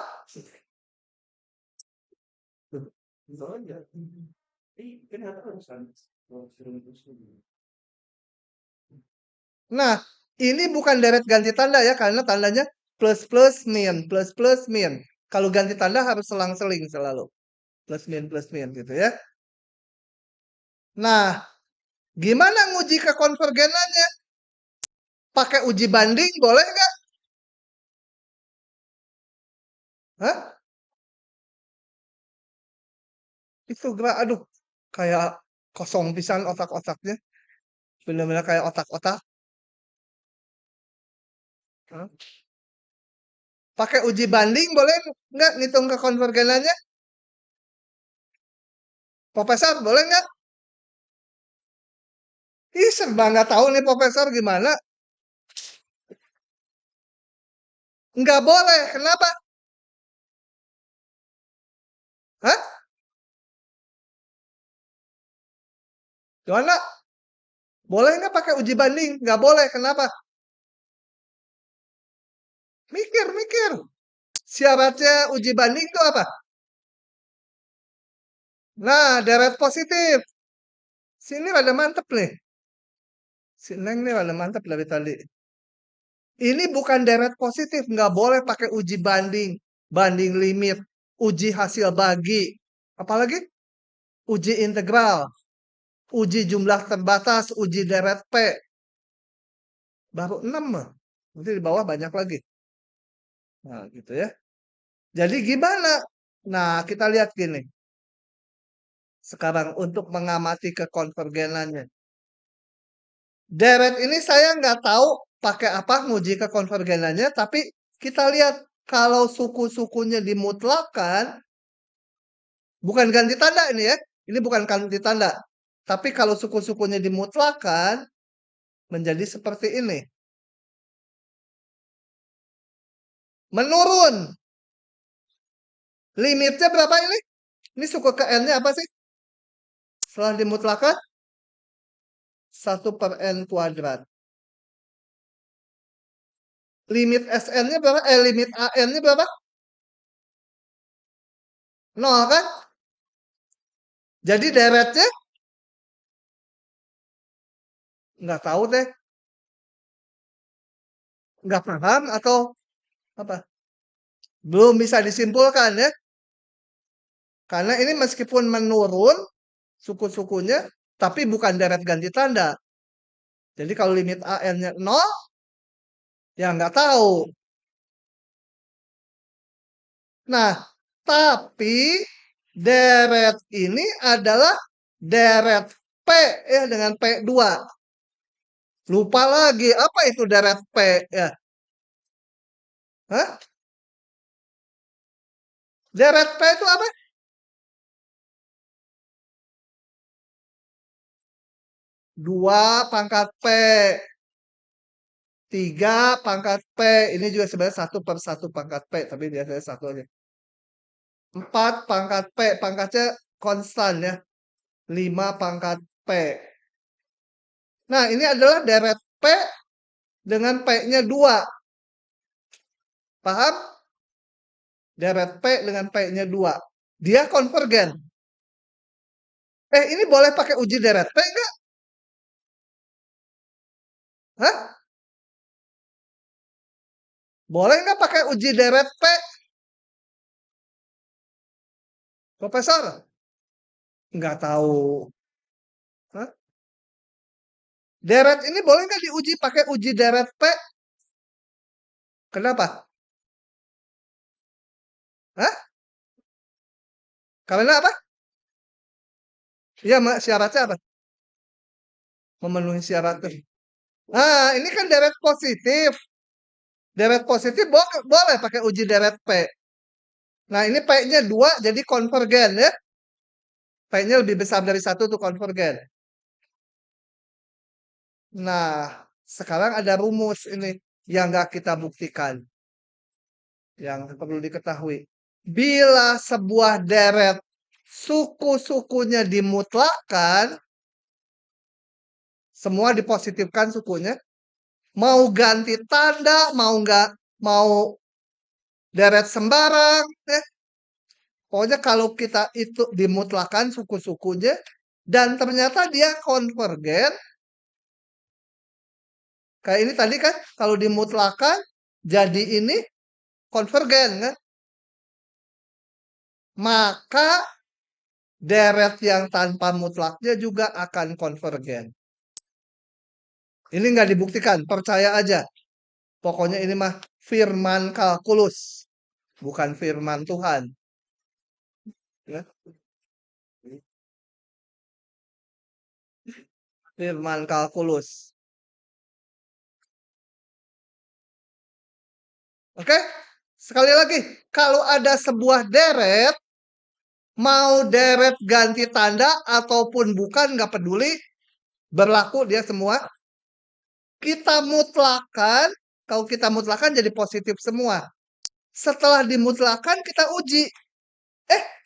Nah, ini bukan deret ganti tanda ya, karena tandanya plus plus min, plus plus min. Kalau ganti tanda harus selang-seling selalu. Plus min gitu ya. Nah, gimana nguji kekonvergenannya? Pakai uji banding boleh nggak? Hah? Itu gerak, aduh, kayak kosong pisan otak-otaknya. Benar-benar kayak otak-otak. Hah? Pakai uji banding boleh nggak ngitung kekonvergenannya? Profesor, boleh nggak? Ih, serba nggak tahu nih profesor gimana. Nggak boleh, kenapa? Hah? Gimana? Boleh nggak pakai uji banding? Nggak boleh, kenapa? Mikir, mikir. Syaratnya uji banding itu apa? Nah, deret positif. Sini rada mantep nih. Si Neng nih rada mantep dari tadi. Ini bukan deret positif, nggak boleh pakai uji banding, banding limit, uji hasil bagi, apalagi uji integral, uji jumlah terbatas, uji deret P. Baru 6 mah. Nanti di bawah banyak lagi. Nah, gitu ya. Jadi gimana? Nah, kita lihat gini. Sekarang untuk mengamati kekonvergenannya. Deret ini saya nggak tahu pakai apa nguji kekonvergenannya, tapi kita lihat kalau suku-sukunya dimutlakan, bukan ganti tanda ini ya, ini bukan ganti tanda. Tapi kalau suku-sukunya dimutlakan, menjadi seperti ini. Menurun. Limitnya berapa ini? Ini suku ke N-nya apa sih? Setelah dimutlakan, 1 per N kuadrat. Limit SN-nya berapa? Limit AN-nya berapa? 0 kan? Jadi deretnya nggak tahu deh. Nggak paham atau apa? Belum bisa disimpulkan ya. Karena ini meskipun menurun suku-sukunya, tapi bukan deret ganti tanda. Jadi kalau limit AN-nya 0, ya nggak tahu. Nah, tapi deret ini adalah deret P ya dengan P2. Lupa lagi, apa itu deret P ya? Hah? Deret P itu apa? 2 pangkat P. 3 pangkat P. Ini juga sebenarnya 1 per 1 pangkat P. Tapi biasanya 1 aja. 4 pangkat P. Pangkatnya konstan ya. 5 pangkat P. Nah, ini adalah deret P dengan P-nya 2. Paham? Deret P dengan P-nya 2. Dia konvergen. Ini boleh pakai uji deret P enggak? Hah? Boleh nggak pakai uji deret P, Profesor? Nggak tahu. Hah? Deret ini boleh nggak diuji pakai uji deret P? Kenapa? Hah? Karena apa? Iya, syaratnya apa? Memenuhi syarat. Nah, ini kan deret positif. Deret positif boleh pakai uji deret P. Nah, ini P-nya 2 jadi konvergen ya. P-nya lebih besar dari 1 tuh konvergen. Nah, sekarang ada rumus ini yang nggak kita buktikan. Yang perlu diketahui. Bila sebuah deret suku-sukunya dimutlakan, semua dipositifkan sukunya, mau ganti tanda, mau deret sembarang, pokoknya kalau kita itu dimutlakan suku-sukunya, dan ternyata dia konvergen, kayak ini tadi kan, kalau dimutlakan, jadi ini konvergen kan? Maka deret yang tanpa mutlaknya juga akan konvergen. Ini nggak dibuktikan, percaya aja. Pokoknya ini mah firman kalkulus, bukan firman Tuhan. Ya. Firman kalkulus. Oke? Sekali lagi, kalau ada sebuah deret, mau deret ganti tanda ataupun bukan, nggak peduli, berlaku dia semua. Kita mutlakan, kalau kita mutlakan jadi positif semua. Setelah dimutlakan kita uji.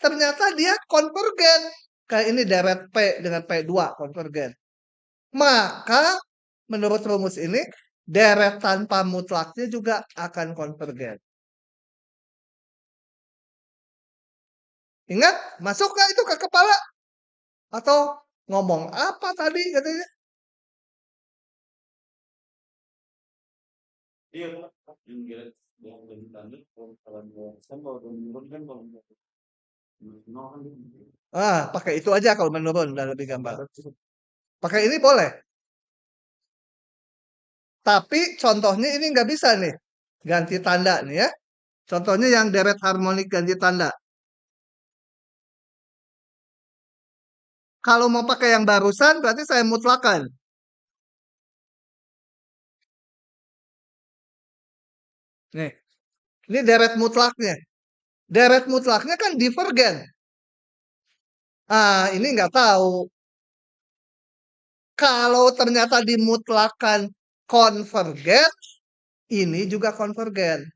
Ternyata dia konvergen. Kayak ini deret P dengan P2 konvergen. Maka menurut rumus ini deret tanpa mutlaknya juga akan konvergen. Ingat, masuk nggak itu ke kepala? Atau ngomong apa tadi katanya? Iya, Pak. Yang kira yang lebih lanjut, kalau saya mau menurun kan kalau nol kan gitu. Pakai itu aja kalau menurun dan lebih gampang. Pakai ini boleh. Tapi contohnya ini nggak bisa nih. Ganti tanda nih ya. Contohnya yang deret harmonik ganti tanda. Kalau mau pakai yang barusan berarti saya mutlakan. Nih, ini deret mutlaknya. Deret mutlaknya kan divergen. Ini nggak tahu. Kalau ternyata dimutlakan konvergen, ini juga konvergen.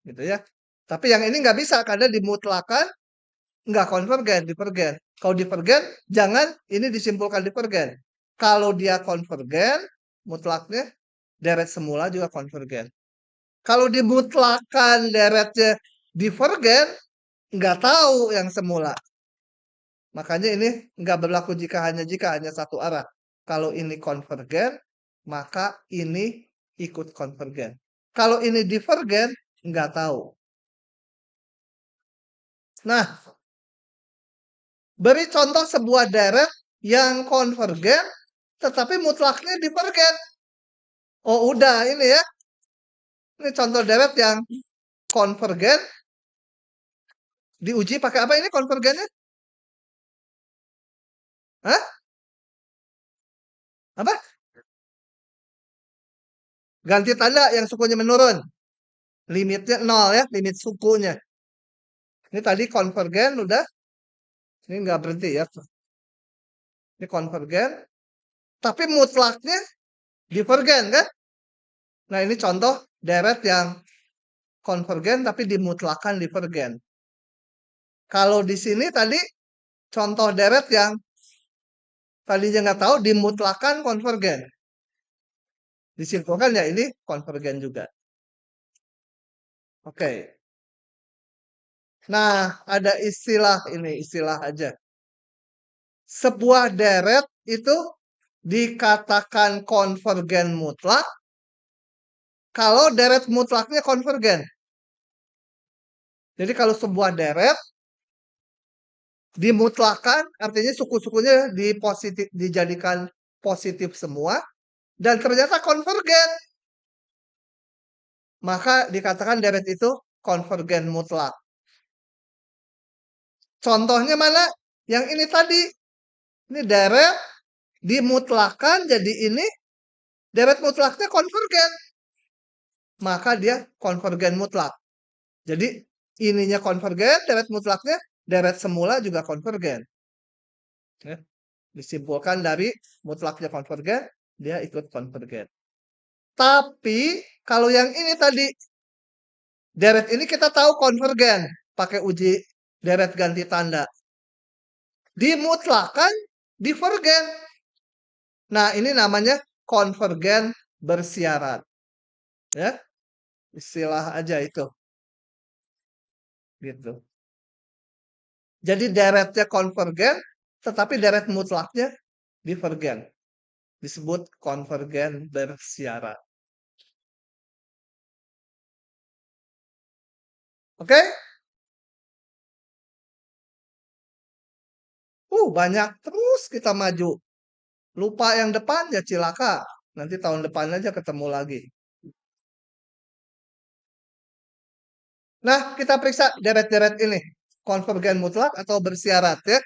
Gitu ya. Tapi yang ini nggak bisa karena dimutlakan nggak konvergen, divergen. Kalau divergen, jangan ini disimpulkan divergen. Kalau dia konvergen, mutlaknya deret semula juga konvergen. Kalau dimutlakan deretnya divergen, nggak tahu yang semula. Makanya ini nggak berlaku jika hanya satu arah. Kalau ini konvergen, maka ini ikut konvergen. Kalau ini divergen, nggak tahu. Nah, beri contoh sebuah deret yang konvergen, tetapi mutlaknya divergen. Oh, udah ini ya. Ini contoh deret yang konvergen. Diuji pakai apa ini konvergennya? Hah? Apa? Ganti tanda yang sukunya menurun. Limitnya 0 ya, limit sukunya. Ini tadi konvergen udah. Ini nggak berhenti ya. Ini konvergen. Tapi mutlaknya divergen kan? Nah ini contoh deret yang konvergen tapi dimutlakan divergen. Kalau di sini tadi contoh deret yang tadinya nggak tahu dimutlakan konvergen. Disimpulkan ya ini konvergen juga. Oke. Nah, ada istilah ini, istilah aja. Sebuah deret itu dikatakan konvergen mutlak kalau deret mutlaknya konvergen. Jadi kalau sebuah deret dimutlakan, artinya suku-sukunya dijadikan positif semua, dan ternyata konvergen, maka dikatakan deret itu konvergen mutlak. Contohnya mana? Yang ini tadi. Ini deret dimutlakan jadi ini deret mutlaknya konvergen. Maka dia konvergen mutlak. Jadi ininya konvergen, deret mutlaknya, deret semula juga konvergen. Ya. Disimpulkan dari mutlaknya konvergen, dia ikut konvergen. Tapi kalau yang ini tadi, deret ini kita tahu konvergen. Pakai uji deret ganti tanda. Dimutlakan, divergen. Nah, ini namanya konvergen bersyarat. Ya, istilah aja itu. Gitu. Jadi deretnya konvergen, tetapi deret mutlaknya divergen. Disebut konvergen bersyarat. Oke? Banyak terus kita maju. Lupa yang depan ya cilaka. Nanti tahun depan aja ketemu lagi. Nah, kita periksa deret-deret ini. Konvergen mutlak atau bersyarat ya.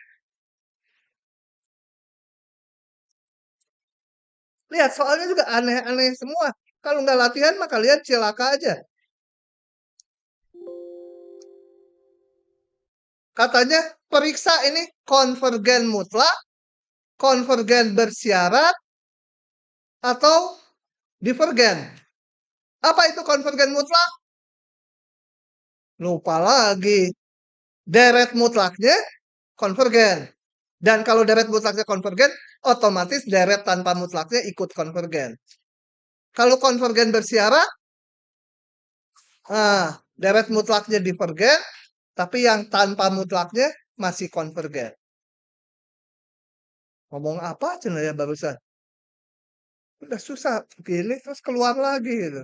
Lihat, soalnya juga aneh-aneh semua. Kalau nggak latihan, maka lihat cilaka aja. Katanya periksa ini konvergen mutlak, konvergen bersyarat, atau divergen. Apa itu konvergen mutlak? Lupa lagi. Deret mutlaknya konvergen. Dan kalau deret mutlaknya konvergen, otomatis deret tanpa mutlaknya ikut konvergen. Kalau konvergen bersyarat, deret mutlaknya divergen, tapi yang tanpa mutlaknya masih konvergen. Ngomong apa cina ya barusan? Udah susah begini terus keluar lagi gitu.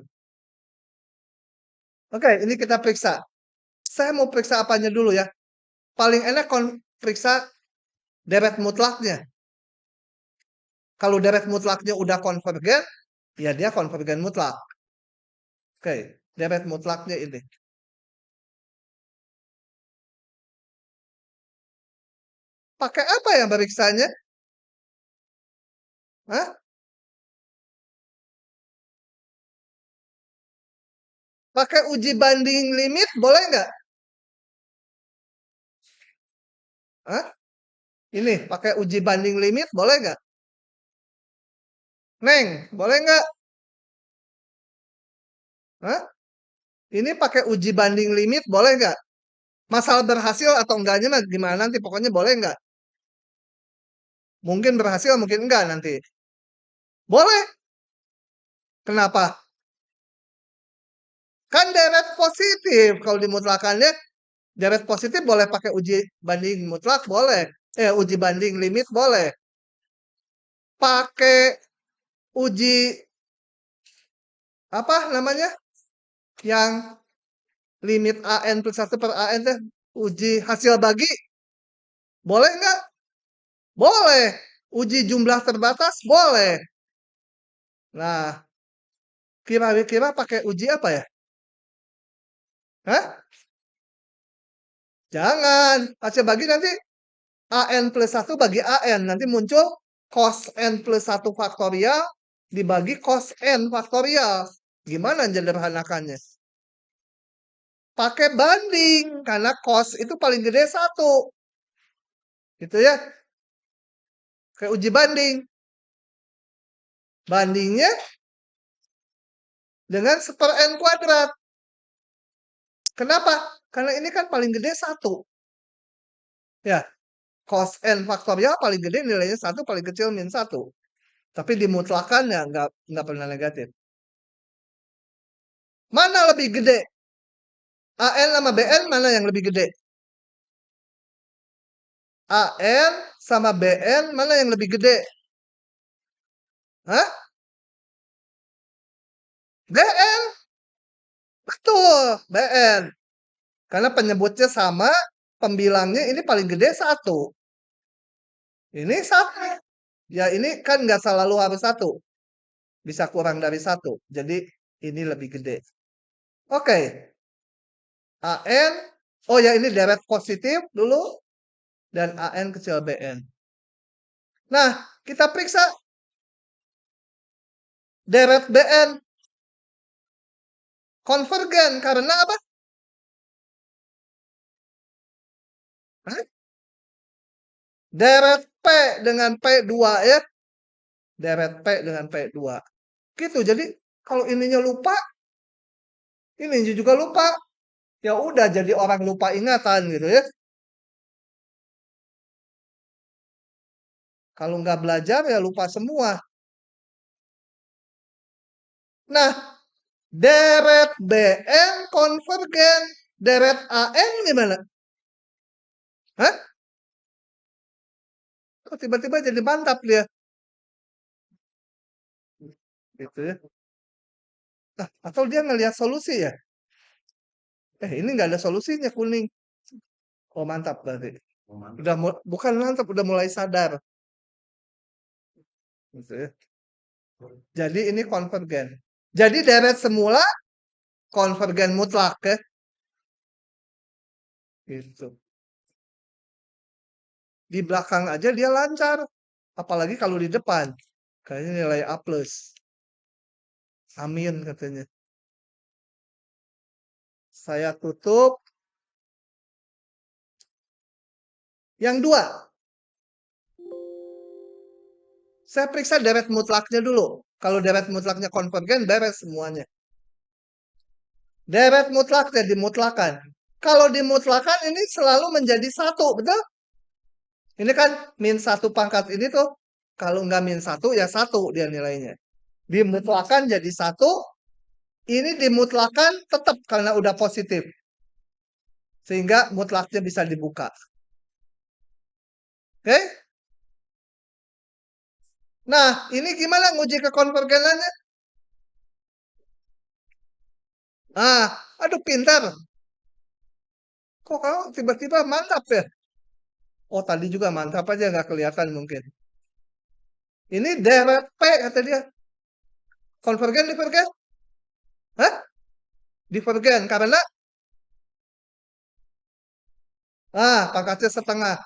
Oke, ini kita periksa. Saya mau periksa apanya dulu ya. Paling enak periksa deret mutlaknya. Kalau deret mutlaknya udah konvergen, ya dia konvergen mutlak. Oke, deret mutlaknya ini. Pakai apa yang periksanya? Hah? Pakai uji banding limit boleh nggak? Hah? Ini pakai uji banding limit boleh nggak? Neng, boleh nggak? Hah? Ini pakai uji banding limit boleh nggak? Masalah berhasil atau enggaknya gimana nanti pokoknya boleh nggak? Mungkin berhasil, mungkin enggak nanti. Boleh. Kenapa? Kan deret positif. Kalau dimutlakannya, deret positif boleh pakai uji banding mutlak, boleh. Uji banding limit boleh. Pakai uji apa namanya? Yang limit AN plus 1 per AN teh uji hasil bagi. Boleh nggak? Boleh. Uji jumlah terbatas? Boleh. Nah, kira-kira pakai uji apa ya? Hah? Jangan. Hasil bagi nanti AN plus 1 bagi AN. Nanti muncul cos N plus 1 faktorial dibagi cos N faktorial. Gimana sederhanakannya? Pakai banding. Karena cos itu paling gede 1. Gitu ya. Kayak uji banding. Bandingnya dengan 1 N kuadrat. Kenapa? Karena ini kan paling gede 1. Ya, cos N faktorial paling gede nilainya 1, paling kecil min 1. Tapi dimutlakan ya nggak pernah negatif. Mana lebih gede? AN sama BN mana yang lebih gede? AN sama BN mana yang lebih gede? Hah? BN. Betul, BN. Karena penyebutnya sama, pembilangnya ini paling gede 1. Ini 1. Ya ini kan nggak selalu harus 1. Bisa kurang dari 1. Jadi ini lebih gede. Oke. AN. Oh ya ini deret positif dulu. Dan AN kecil BN. Nah, kita periksa deret BN. Konvergen karena apa? Hah? Deret P dengan P2 ya. Deret P dengan P2. Gitu. Jadi kalau ininya lupa, ini juga lupa. Ya udah jadi orang lupa ingatan gitu ya. Kalau nggak belajar ya lupa semua. Nah, deret BN konvergen. Deret AN gimana? Hah? Kok tiba-tiba jadi mantap dia? Gitu ya. Nah, atau dia ngelihat solusi ya? Ini nggak ada solusinya kuning. Oh mantap berarti. Udah bukan mantap, udah mulai sadar. Gitu ya. Jadi ini konvergen. Jadi deret semula konvergen mutlak ya. Gitu. Di belakang aja dia lancar. Apalagi kalau di depan. Kayaknya nilai A+. Amin katanya. Saya tutup. Yang 2. Saya periksa deret mutlaknya dulu. Kalau deret mutlaknya konvergen, beres semuanya. Deret mutlaknya dimutlakan. Kalau dimutlakan ini selalu menjadi 1, betul? Ini kan min 1 pangkat ini tuh. Kalau nggak min 1 ya 1 dia nilainya. Dimutlakan jadi 1. Ini dimutlakan tetap karena udah positif. Sehingga mutlaknya bisa dibuka. Oke? Nah, ini gimana nguji kekonvergenannya? Ah, aduh pintar. Kok kamu tiba-tiba mantap ya? Oh, tadi juga mantap aja nggak kelihatan mungkin. Ini deret P kata dia. Konvergen, divergen? Hah? Divergen karena pangkatnya setengah.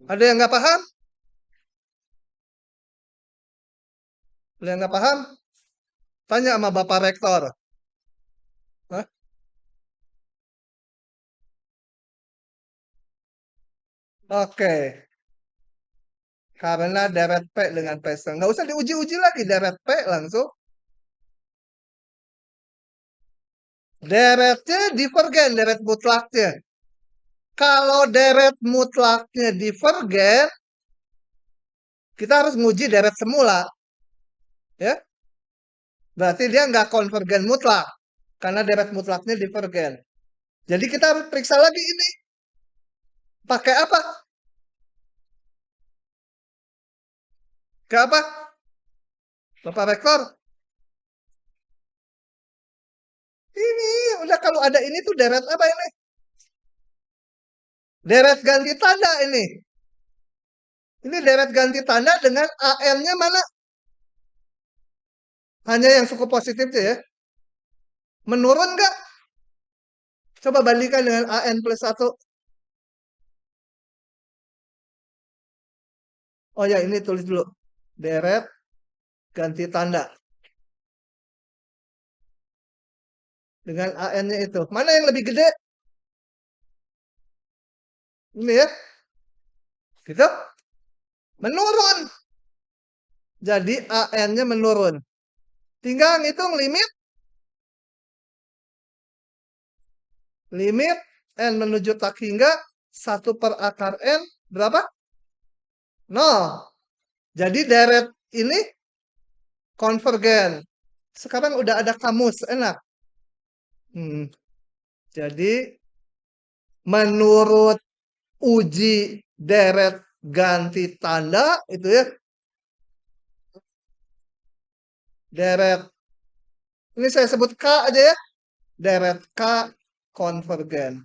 Ada yang nggak paham? Ada yang nggak paham? Tanya sama Bapak Rektor. Hah? Oke. Karena deret P dengan P setengah. Nggak usah diuji-uji lagi deret P langsung. Deretnya divergen, deret mutlaknya. Kalau deret mutlaknya divergen, kita harus nguji deret semula. Ya. Berarti dia nggak konvergen mutlak. Karena deret mutlaknya divergen. Jadi kita harus periksa lagi ini. Pakai apa? Ke apa? Bapak Rektor? Ini, udah kalau ada ini tuh deret apa ini? Deret ganti tanda ini. Ini deret ganti tanda dengan AN-nya mana? Hanya yang suku positifnya ya. Menurun nggak? Coba bandingkan dengan AN plus 1. Oh ya, ini tulis dulu. Deret ganti tanda. Dengan AN-nya itu. Mana yang lebih gede? Ini ya. Gitu. Menurun. Jadi AN-nya menurun. Tinggal ngitung limit. Limit N menuju tak hingga 1 per akar N berapa? 0. Jadi deret ini konvergen. Sekarang udah ada kamus, enak. Jadi menurut uji deret ganti tanda itu ya, deret ini saya sebut K aja ya, deret K konvergen.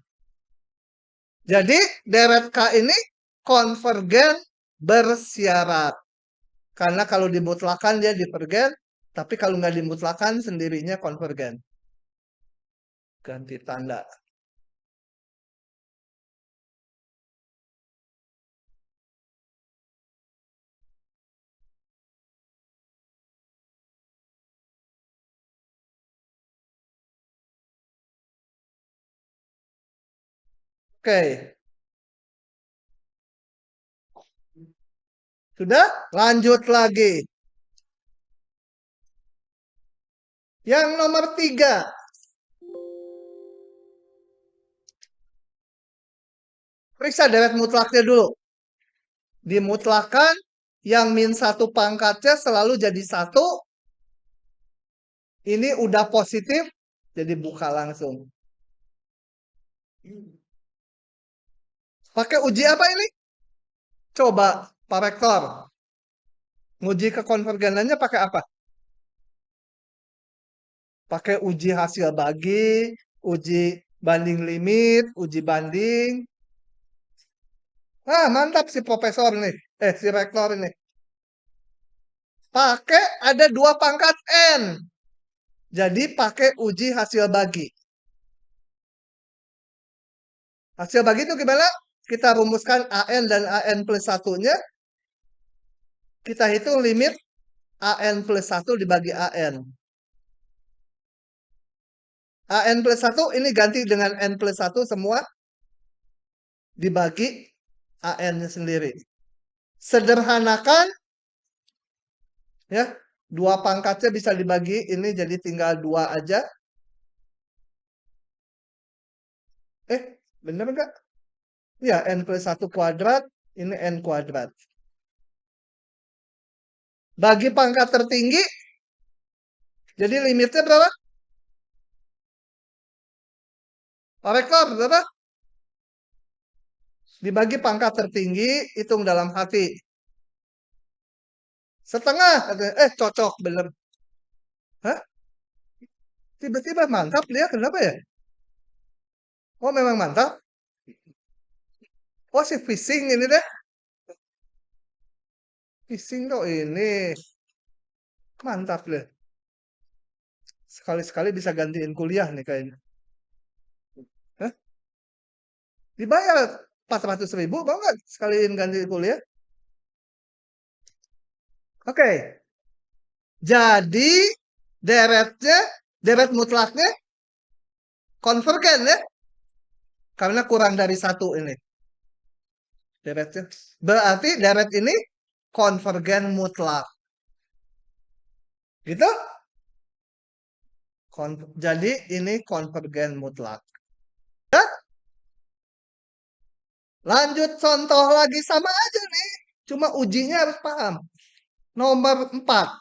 Jadi deret K ini konvergen bersyarat. Karena kalau dimutlakan dia divergen, tapi kalau nggak dimutlakan sendirinya konvergen. Ganti tanda. Oke. Sudah? Lanjut lagi. Yang nomor 3. Periksa deret mutlaknya dulu. Dimutlakan yang min 1 pangkatnya selalu jadi 1. Ini udah positif, jadi buka langsung. Pakai uji apa ini? Coba, Pak Rektor. Nguji kekonvergenannya pakai apa? Pakai uji hasil bagi, uji banding limit, uji banding. Ah, mantap si profesor nih. Si rektor ini. Pakai ada 2 pangkat N. Jadi pakai uji hasil bagi. Hasil bagi itu gimana? Kita rumuskan AN dan AN plus 1-nya. Kita hitung limit AN plus 1 dibagi AN. AN plus 1 ini ganti dengan N plus 1 semua. Dibagi AN-nya sendiri. Sederhanakan. Ya, 2 pangkatnya bisa dibagi. Ini jadi tinggal 2 aja. Bener nggak? Ya, N plus 1 kuadrat. Ini N kuadrat. Bagi pangkat tertinggi. Jadi limitnya berapa? Pak Rektor, berapa? Dibagi pangkat tertinggi, hitung dalam hati. Setengah. Cocok, bener. Hah? Tiba-tiba mantap dia, kenapa ya? Oh, memang mantap. Oh, si phishing ini deh. Phishing tuh ini. Mantap deh. Sekali-sekali bisa gantiin kuliah nih kayaknya. Hah? Dibayar 400.000, mau nggak sekalian ganti kuliah? Oke. Jadi deret mutlaknya konvergen ya. Karena kurang dari 1 ini. Deretnya. Berarti deret ini konvergen mutlak. Gitu? Jadi ini konvergen mutlak. Ya? Lanjut contoh lagi sama aja nih. Cuma ujinya harus paham. Nomor 4.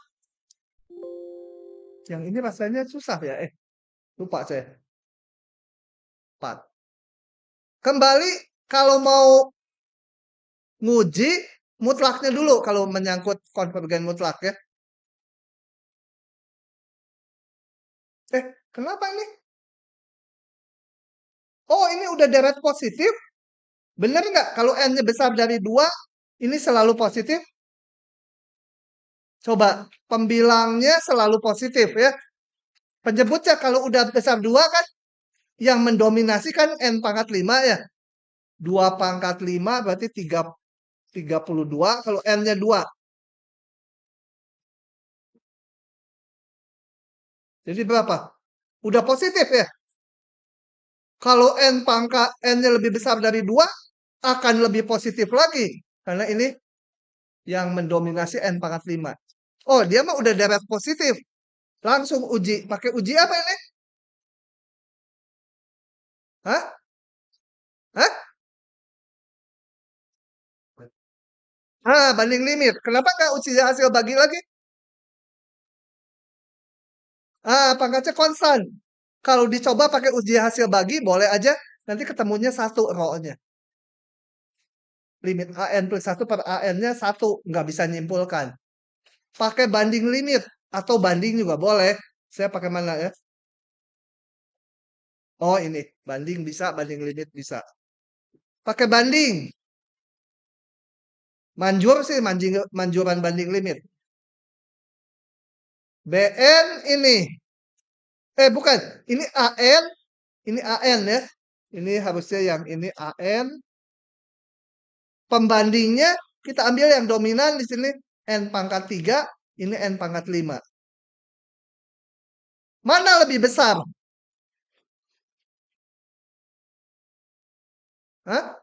Yang ini rasanya susah ya. Lupa saya. 4. Kembali kalau mau nguji mutlaknya dulu kalau menyangkut konvergen mutlak ya. Kenapa ini? Oh, ini udah deret positif. Bener nggak? Kalau N-nya besar dari 2, ini selalu positif. Coba, pembilangnya selalu positif ya. Penyebutnya kalau udah besar 2 kan, yang mendominasi kan N pangkat 5 ya. 2 pangkat 5 berarti 32 kalau N-nya 2. Jadi berapa? Udah positif ya. Kalau N-nya lebih besar dari 2, akan lebih positif lagi. Karena ini yang mendominasi N pangkat 5. Oh, dia mah udah deret positif. Langsung uji. Pakai uji apa ini? Hah? Hah? Banding limit. Kenapa nggak uji hasil bagi lagi? Pangkatnya konstan. Kalau dicoba pakai uji hasil bagi, boleh aja. Nanti ketemunya 1 row-nya. Limit AN plus 1 per AN-nya 1. Nggak bisa nyimpulkan. Pakai banding limit. Atau banding juga boleh. Saya pakai mana ya? Oh ini. Banding bisa, banding limit bisa. Pakai banding. Manjur sih, manjuran banding limit. BN ini. Bukan. Ini AN. Ini AN ya. Ini harusnya yang ini AN. Pembandingnya kita ambil yang dominan di sini N pangkat 3, ini N pangkat 5. Mana lebih besar? Hah?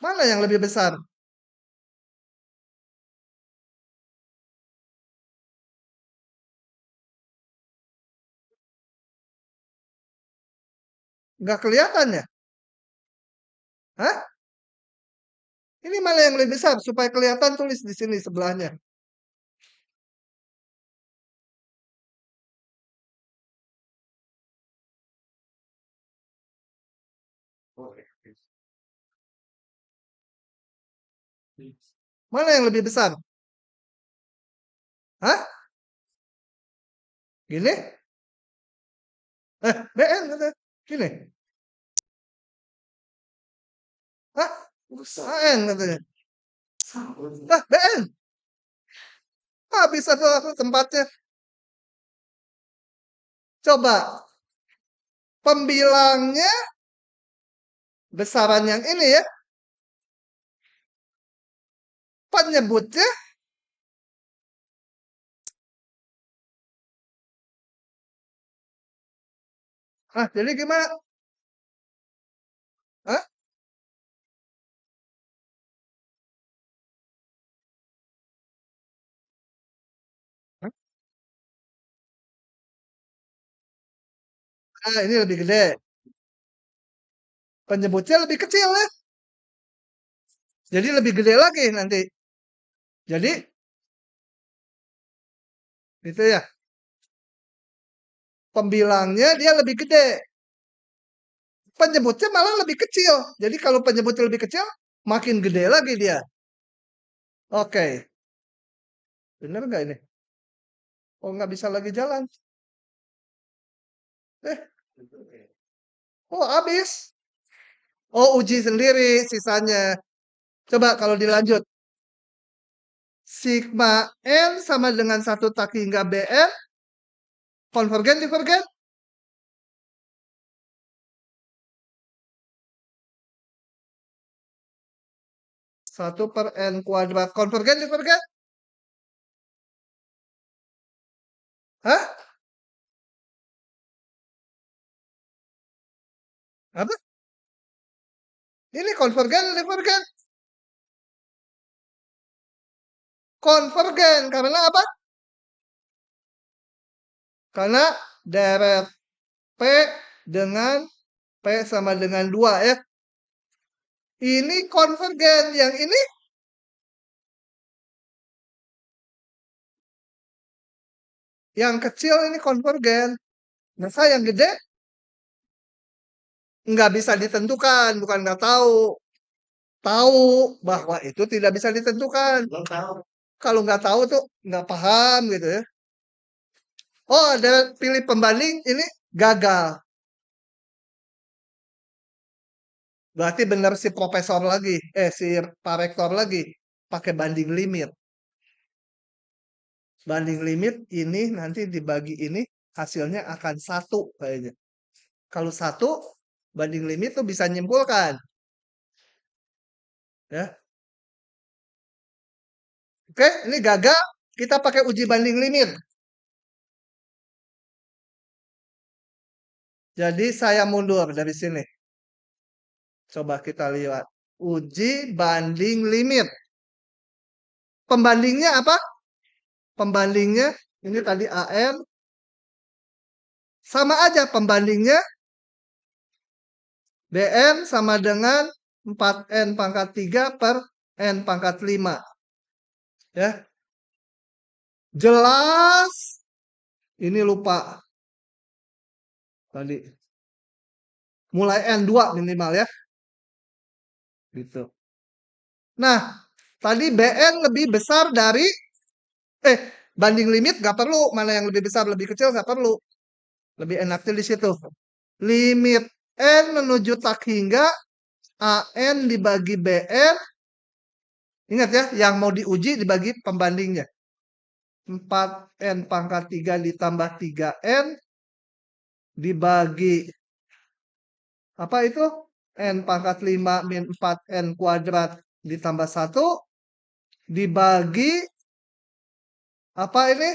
Mana yang lebih besar? Nggak kelihatan ya? Hah? Ini mana yang lebih besar? Supaya kelihatan tulis di sini sebelahnya. Mana yang lebih besar? Hah? Gini? BN kata. Gini. Hah? AN katanya. BN. Bisa tuh tempatnya. Coba. Pembilangnya besaran yang ini ya. Penyebutnya jadi gimana? Hah? Ini lebih gede. Penyebutnya lebih kecil ya. Jadi lebih gede lagi nanti. Jadi itu ya. Pembilangnya dia lebih gede. Penyebutnya malah lebih kecil. Jadi kalau penyebutnya lebih kecil, makin gede lagi dia. Oke. Bener nggak ini? Oh, nggak bisa lagi jalan. Oh, habis. Oh, uji sendiri sisanya. Coba kalau dilanjut. Sigma N sama dengan 1 tak hingga BN. Konvergen, divergen? 1 per N kuadrat. Konvergen, divergen? Hah? Apa? Ini konvergen, divergen? Konvergen. Karena apa? Karena deret P dengan P sama dengan 2 ya. Ini konvergen. Yang ini yang kecil ini konvergen. Masa yang gede nggak bisa ditentukan. Bukan nggak tahu. Tahu bahwa itu tidak bisa ditentukan. Kalau nggak tahu tuh nggak paham gitu ya. Oh, ada pilih pembanding ini gagal. Berarti benar si profesor lagi, si pak rektor lagi pakai banding limit. Banding limit ini nanti dibagi ini hasilnya akan 1 kayaknya. Kalau 1 banding limit tuh bisa nyimpulkan. Ya. Oke, ini gagal. Kita pakai uji banding limit. Jadi saya mundur dari sini. Coba kita lihat. Uji banding limit. Pembandingnya apa? Pembandingnya ini tadi AN. Sama aja pembandingnya. BN sama dengan 4N pangkat 3 per N pangkat 5. Ya. Jelas. Ini lupa. Tadi. Mulai N2 minimal ya. Gitu. Nah, tadi BN lebih besar dari banding limit nggak perlu. Mana yang lebih besar, lebih kecil nggak perlu. Lebih enaknya di situ. Limit N menuju tak hingga AN dibagi BN. Ingat ya, yang mau diuji dibagi pembandingnya. 4N pangkat 3 ditambah 3N dibagi apa itu? N pangkat 5 min 4N kuadrat ditambah 1 dibagi apa ini?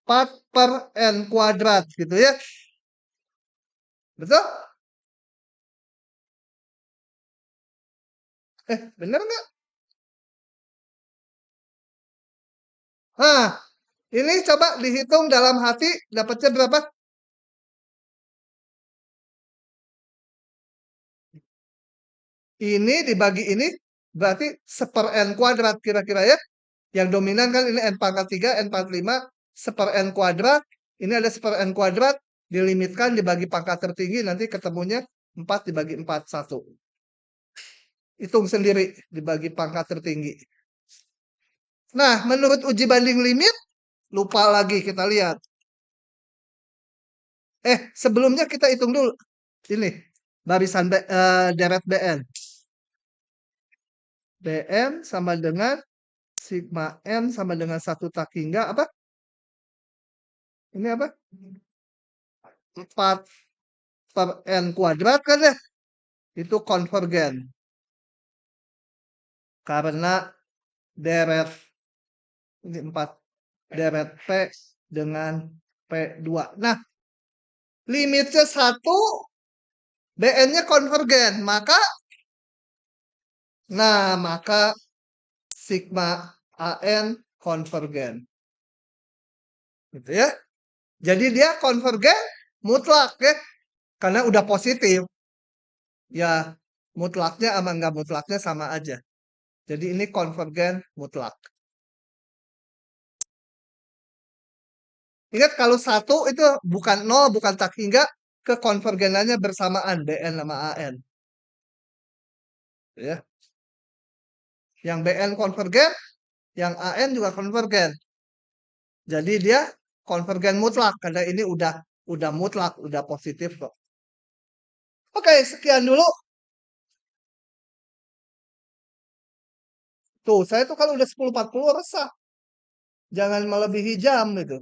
4 per N kuadrat gitu ya. Betul? Bener nggak? Nah, ini coba dihitung dalam hati dapatnya berapa? Ini dibagi ini berarti 1 N kuadrat kira-kira ya. Yang dominan kan ini N pangkat 3, N pangkat 5, 1 N kuadrat. Ini ada 1 N kuadrat, dilimitkan dibagi pangkat tertinggi, nanti ketemunya 4 dibagi 4, 1. Hitung sendiri dibagi pangkat tertinggi. Nah, menurut uji banding limit, lupa lagi kita lihat. Sebelumnya kita hitung dulu. Ini, barisan deret BN. BN sama dengan sigma N sama dengan 1 tak hingga apa? Ini apa? 4 per N kuadrat kan ya? Itu konvergen. Karena deret ini 4 deret P dengan P2. Nah, limitnya 1, BN-nya konvergen. Maka sigma AN konvergen. Gitu ya. Jadi dia konvergen mutlak ya. Karena udah positif. Ya, mutlaknya sama enggak mutlaknya sama aja. Jadi ini konvergen mutlak. Ingat kalau 1 itu bukan 0, bukan tak hingga, kekonvergenannya bersamaan BN sama AN. Ya. Yang BN konvergen, yang AN juga konvergen. Jadi dia konvergen mutlak karena ini udah mutlak, udah positif kok. Oke, sekian dulu. Tuh, saya tuh kalau udah 10.40 resah. Jangan melebihi jam gitu.